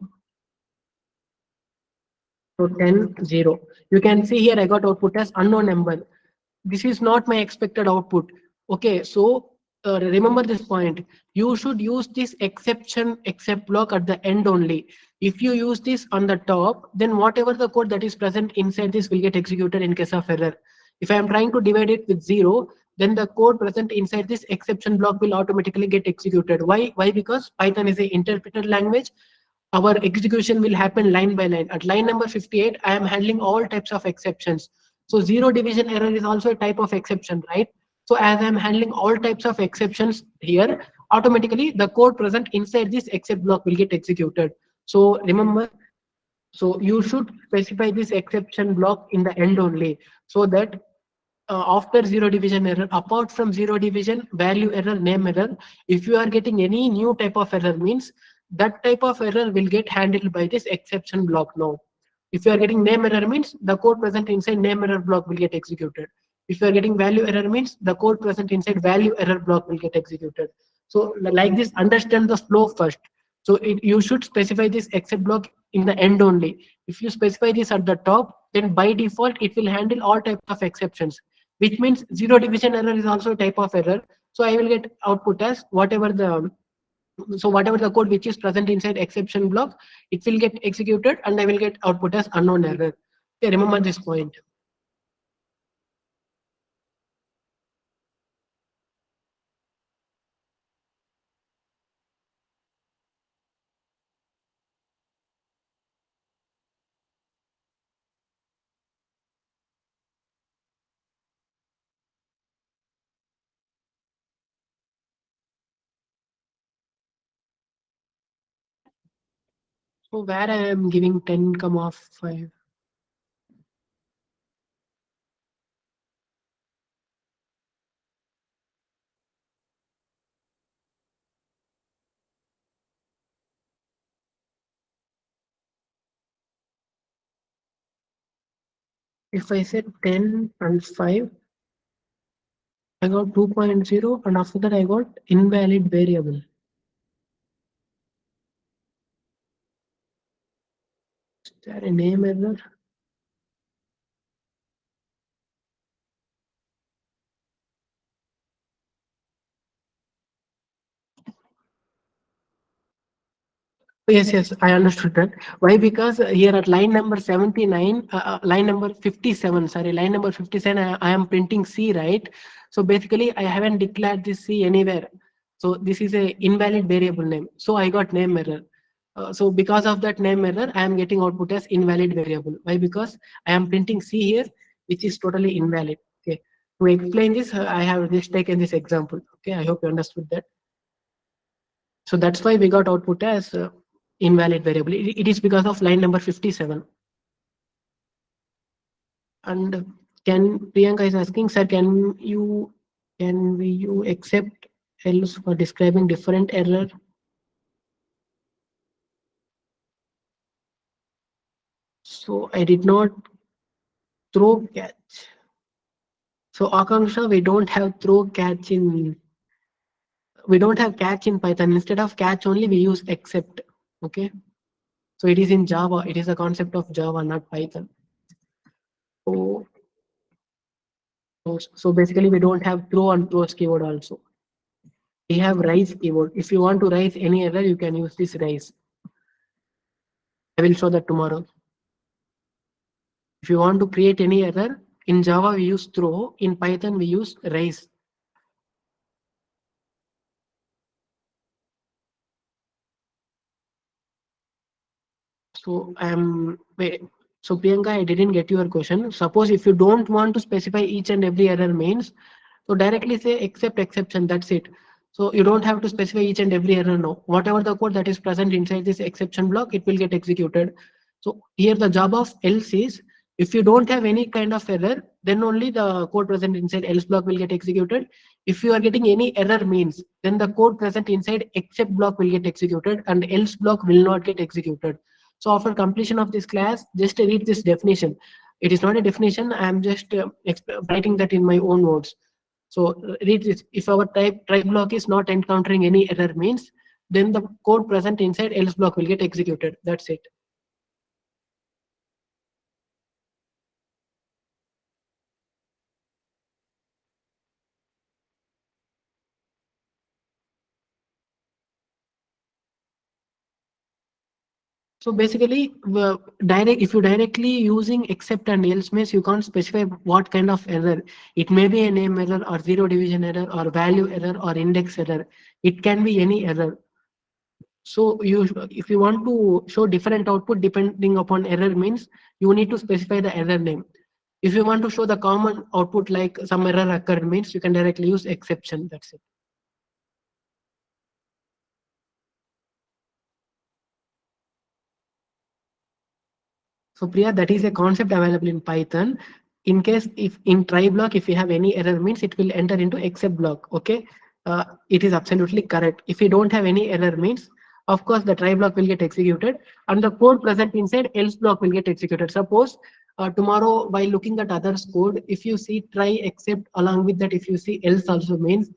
So 10, 0. You can see here I got output as unknown number. This is not my expected output. Okay, so remember this point. You should use this exception except block at the end only. If you use this on the top, then whatever the code that is present inside this will get executed in case of error. If I am trying to divide it with 0, then the code present inside this exception block will automatically get executed. Why? Why? Because Python is an interpreted language. Our execution will happen line by line. At line number 58, I am handling all types of exceptions. So zero division error is also a type of exception, right? So as I'm handling all types of exceptions here, automatically the code present inside this except block will get executed. So remember, so you should specify this exception block in the end only, so that after zero division error, apart from zero division, value error, name error, if you are getting any new type of error means, that type of error will get handled by this exception block now. If you are getting name error means, the code present inside name error block will get executed. If you are getting value error means the code present inside value error block will get executed. So like this, understand the flow first. So you should specify this except block in the end only. If you specify this at the top, then by default it will handle all types of exceptions, which means zero division error is also a type of error. So I will get output as whatever the code which is present inside exception block, it will get executed and I will get output as unknown error. Okay, remember this point. So where I am giving 10 comma 5. If I said 10 and 5, I got 2.0 and after that I got invalid variable. Is there a name error? Yes, yes, I understood that. Why? Because here at line number 79, line number 57, sorry, line number 57, I am printing C, right? So basically, I haven't declared this C anywhere. So this is a invalid variable name. So I got name error. So because of that name error, I am getting output as invalid variable. Why? Because I am printing C here, which is totally invalid. Okay. To explain this, I have just taken this example. Okay, I hope you understood that. So that's why we got output as invalid variable. It is because of line number 57. And can Priyanka is asking, sir, can you accept else for describing different error? So I did not throw catch. So Akanksha, we don't have catch in Python. Instead of catch only, we use except. Okay. So it is in Java. It is a concept of Java, not Python. So, so basically we don't have throw and throws keyword also. We have rise keyword. If you want to rise any error, you can use this rise. I will show that tomorrow. If you want to create any error, in Java we use throw, in Python we use rise. So wait. So Priyanka, I didn't get your question. Suppose if you don't want to specify each and every error means, so directly say except exception. That's it. So you don't have to specify each and every error now. Whatever the code that is present inside this exception block, it will get executed. So here the job of else is, if you don't have any kind of error, then only the code present inside else block will get executed. If you are getting any error means, then the code present inside except block will get executed and else block will not get executed. So after completion of this class, just read this definition. It is not a definition. I am just writing that in my own words. So read this. If our try block is not encountering any error means, then the code present inside else block will get executed. That's it. So basically, if you directly using except and else means you can't specify what kind of error. It may be a name error or zero division error or value error or index error. It can be any error. So if you want to show different output depending upon error means you need to specify the error name. If you want to show the common output like some error occurred means you can directly use exception. That's it. So Priya, that is a concept available in Python. In case if in try block, if you have any error means it will enter into except block. Okay, it is absolutely correct. If you don't have any error means, of course the try block will get executed and the code present inside else block will get executed. Suppose tomorrow while looking at others code, if you see try except, along with that if you see else also means,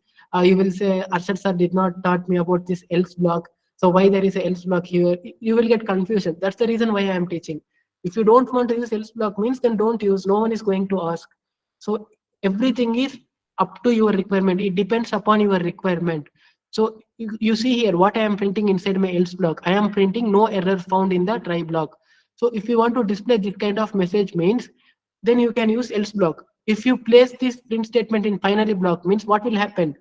you will say Arshad sir did not taught me about this else block, so why there is a else block here, you will get confusion. That's the reason why I am teaching. If you don't want to use else block means, then don't use, no one is going to ask. So everything is up to your requirement, it depends upon your requirement. So you see here what I am printing inside my else block, I am printing no error found in the try block. So if you want to display this kind of message means, then you can use else block. If you place this print statement in finally block means, what will happen?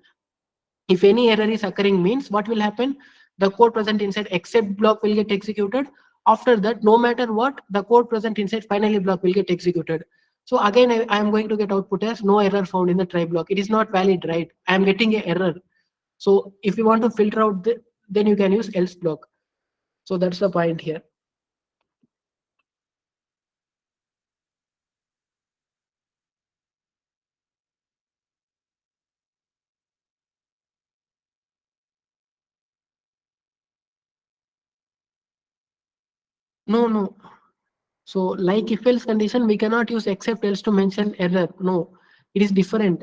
If any error is occurring means, what will happen? The code present inside except block will get executed. After that, no matter what, the code present inside finally block will get executed. So again, I am going to get output as no error found in the try block. It is not valid, right? I am getting a error. So if you want to filter out then you can use else block. So that's the point here. No, no. So like if else condition, we cannot use except else to mention error. No, it is different.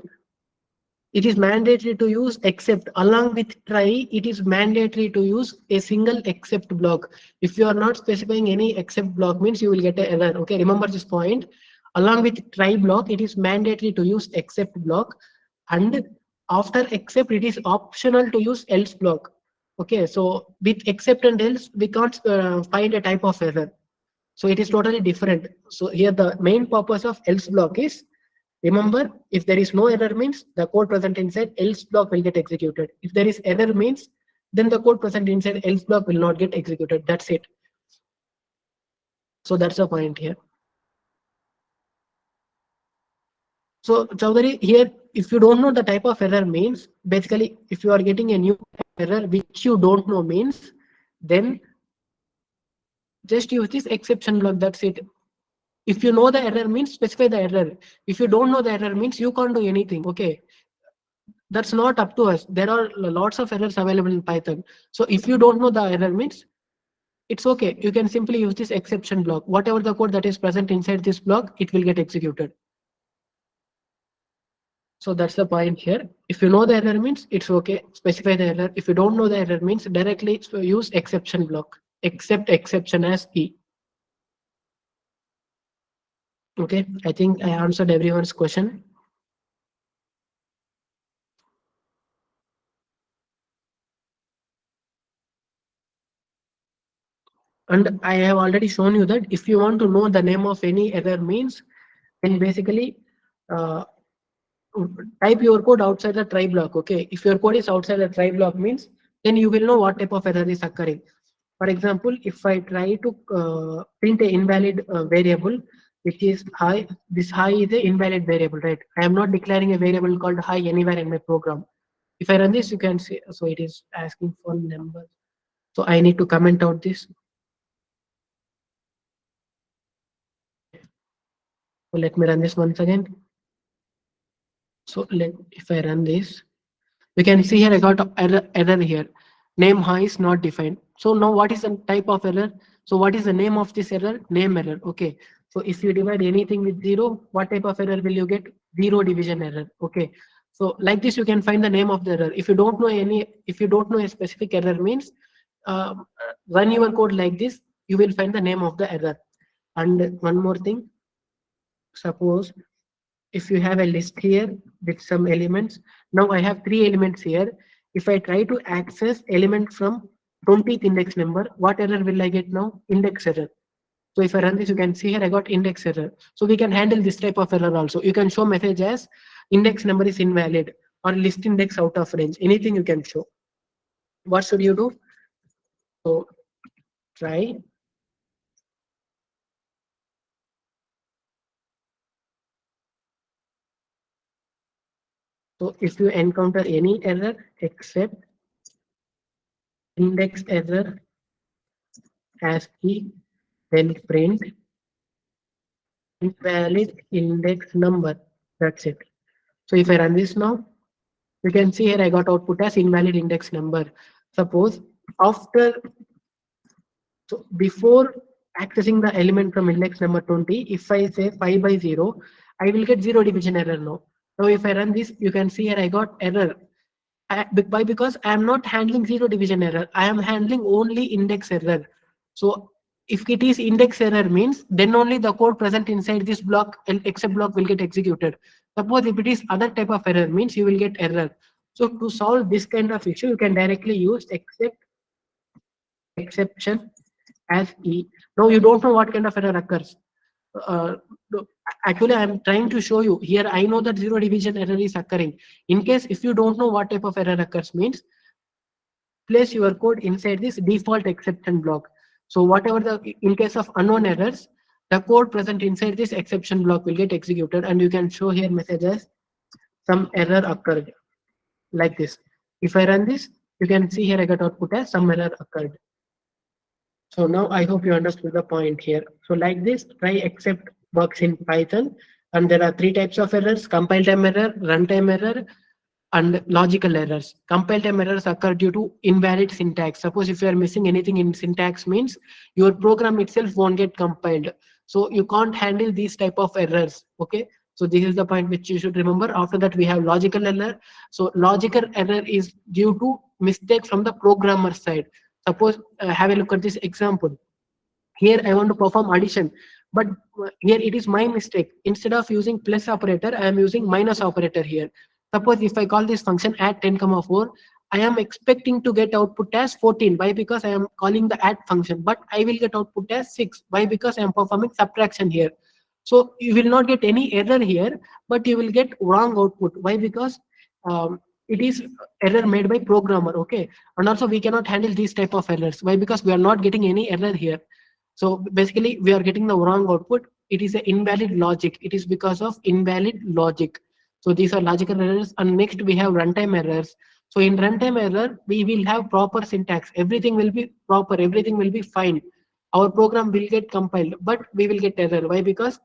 It is mandatory to use except, along with try, it is mandatory to use a single except block. If you are not specifying any except block means, you will get an error. Okay, remember this point. Along with try block, it is mandatory to use except block, and after except it is optional to use else block. Okay, so with except and else we can't find a type of error. So it is totally different. So here the main purpose of else block is, remember, if there is no error means, the code present inside else block will get executed. If there is error means, then the code present inside else block will not get executed. That's it. So that's the point here. So Chaudhary, here, if you don't know the type of error means, basically, if you are getting a new error which you don't know means, then just use this exception block. That's it. If you know the error means, specify the error. If you don't know the error means, you can't do anything. Okay, that's not up to us. There are lots of errors available in Python. So if you don't know the error means, it's okay. You can simply use this exception block. Whatever the code that is present inside this block, it will get executed. So that's the point here. If you know the error means, it's okay. Specify the error. If you don't know the error means, directly use exception block. Except exception as key. Okay, I think I answered everyone's question. And I have already shown you that if you want to know the name of any error means, then basically uh, type your code outside the try block. Okay, if your code is outside the try block means, then you will know what type of error is occurring. For example, if I try to print a invalid variable which is high, this high is a invalid variable, right? I am not declaring a variable called high anywhere in my program. If I run this, you can see, so it is asking for numbers, so I need to comment out this. So let me run this once again. So if I run this, we can see here I got error here. Name high is not defined. So now what is the type of error? So what is the name of this error? Name error. Okay. So if you divide anything with zero, what type of error will you get? Zero division error. Okay. So like this, you can find the name of the error. If you don't know a specific error means, run your code like this, you will find the name of the error. And one more thing, suppose if you have a list here with some elements, now I have three elements here. If I try to access element from 20th index number, what error will I get now? Index error. So if I run this, you can see here I got index error. So we can handle this type of error also. You can show message as index number is invalid or list index out of range. Anything you can show. What should you do? So try. So if you encounter any error except index error as key, then print invalid index number. That's it. So if I run this now, you can see here I got output as invalid index number. Suppose after, so before accessing the element from index number 20. If I say 5 by 0, I will get zero division error now. Now if I run this, you can see here I got error. Why? Because I am not handling zero division error. I am handling only index error. So if it is index error means then only the code present inside this block and except block will get executed. Suppose if it is other type of error means you will get error. So to solve this kind of issue, you can directly use except exception as E. Now you don't know what kind of error occurs. Uh, no, Actually, I'm trying to show you here. I know that zero division error is occurring. In case if you don't know what type of error occurs means, place your code inside this default exception block. So whatever the in case of unknown errors, the code present inside this exception block will get executed, and you can show here messages some error occurred like this. If I run this, you can see here I got output as some error occurred. So now I hope you understood the point here. So like this, try except works in Python. And there are three types of errors: compile time error, runtime error, and logical errors. Compile time errors occur due to invalid syntax. Suppose if you are missing anything in syntax means your program itself won't get compiled. So you can't handle these type of errors. Okay. So this is the point which you should remember. After that, we have logical error. So logical error is due to mistake from the programmer side. Suppose have a look at this example. Here I want to perform addition, but here it is my mistake. Instead of using plus operator, I am using minus operator here. Suppose if I call this function add 10 comma 4, I am expecting to get output as 14. Why? Because I am calling the add function, but I will get output as 6. Why? Because I am performing subtraction here. So you will not get any error here, but you will get wrong output. Why? Because it is error made by programmer. Okay, and also we cannot handle these type of errors. Why? Because we are not getting any error here. So basically, we are getting the wrong output. It is an invalid logic. It is because of invalid logic. So these are logical errors. And next we have runtime errors. So in runtime error, we will have proper syntax. Everything will be proper. Everything will be fine. Our program will get compiled, but we will get error. Why? Because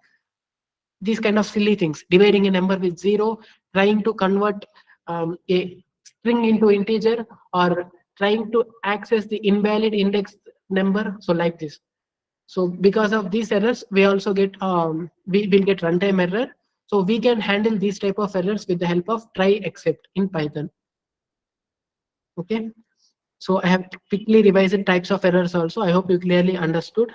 these kind of silly things, dividing a number with zero, trying to convert a string into integer, or trying to access the invalid index number. So like this. So because of these errors, we also get we will get runtime error. So we can handle these type of errors with the help of try except in Python. Okay. So I have quickly revised types of errors also. I hope you clearly understood.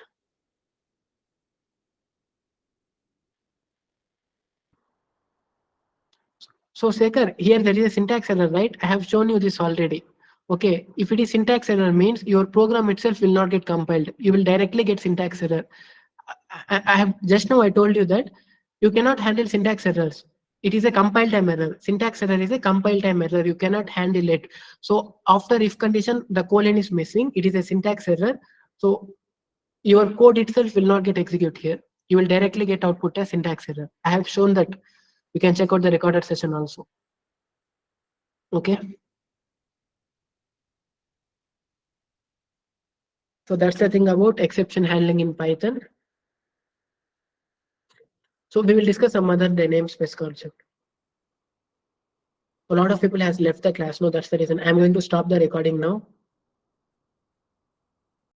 So Sekhar, here there is a syntax error, right? I have shown you this already. Okay, if it is syntax error means your program itself will not get compiled. You will directly get syntax error. I have just now I told you that you cannot handle syntax errors. It is a compile time error. Syntax error is a compile time error. You cannot handle it. So after if condition, the colon is missing. It is a syntax error. So your code itself will not get executed here. You will directly get output as syntax error. I have shown that. You can check out the recorded session also. Okay. So that's the thing about exception handling in Python. So we will discuss some other namespace concept. A lot of people has left the class. No, that's the reason. I'm going to stop the recording now.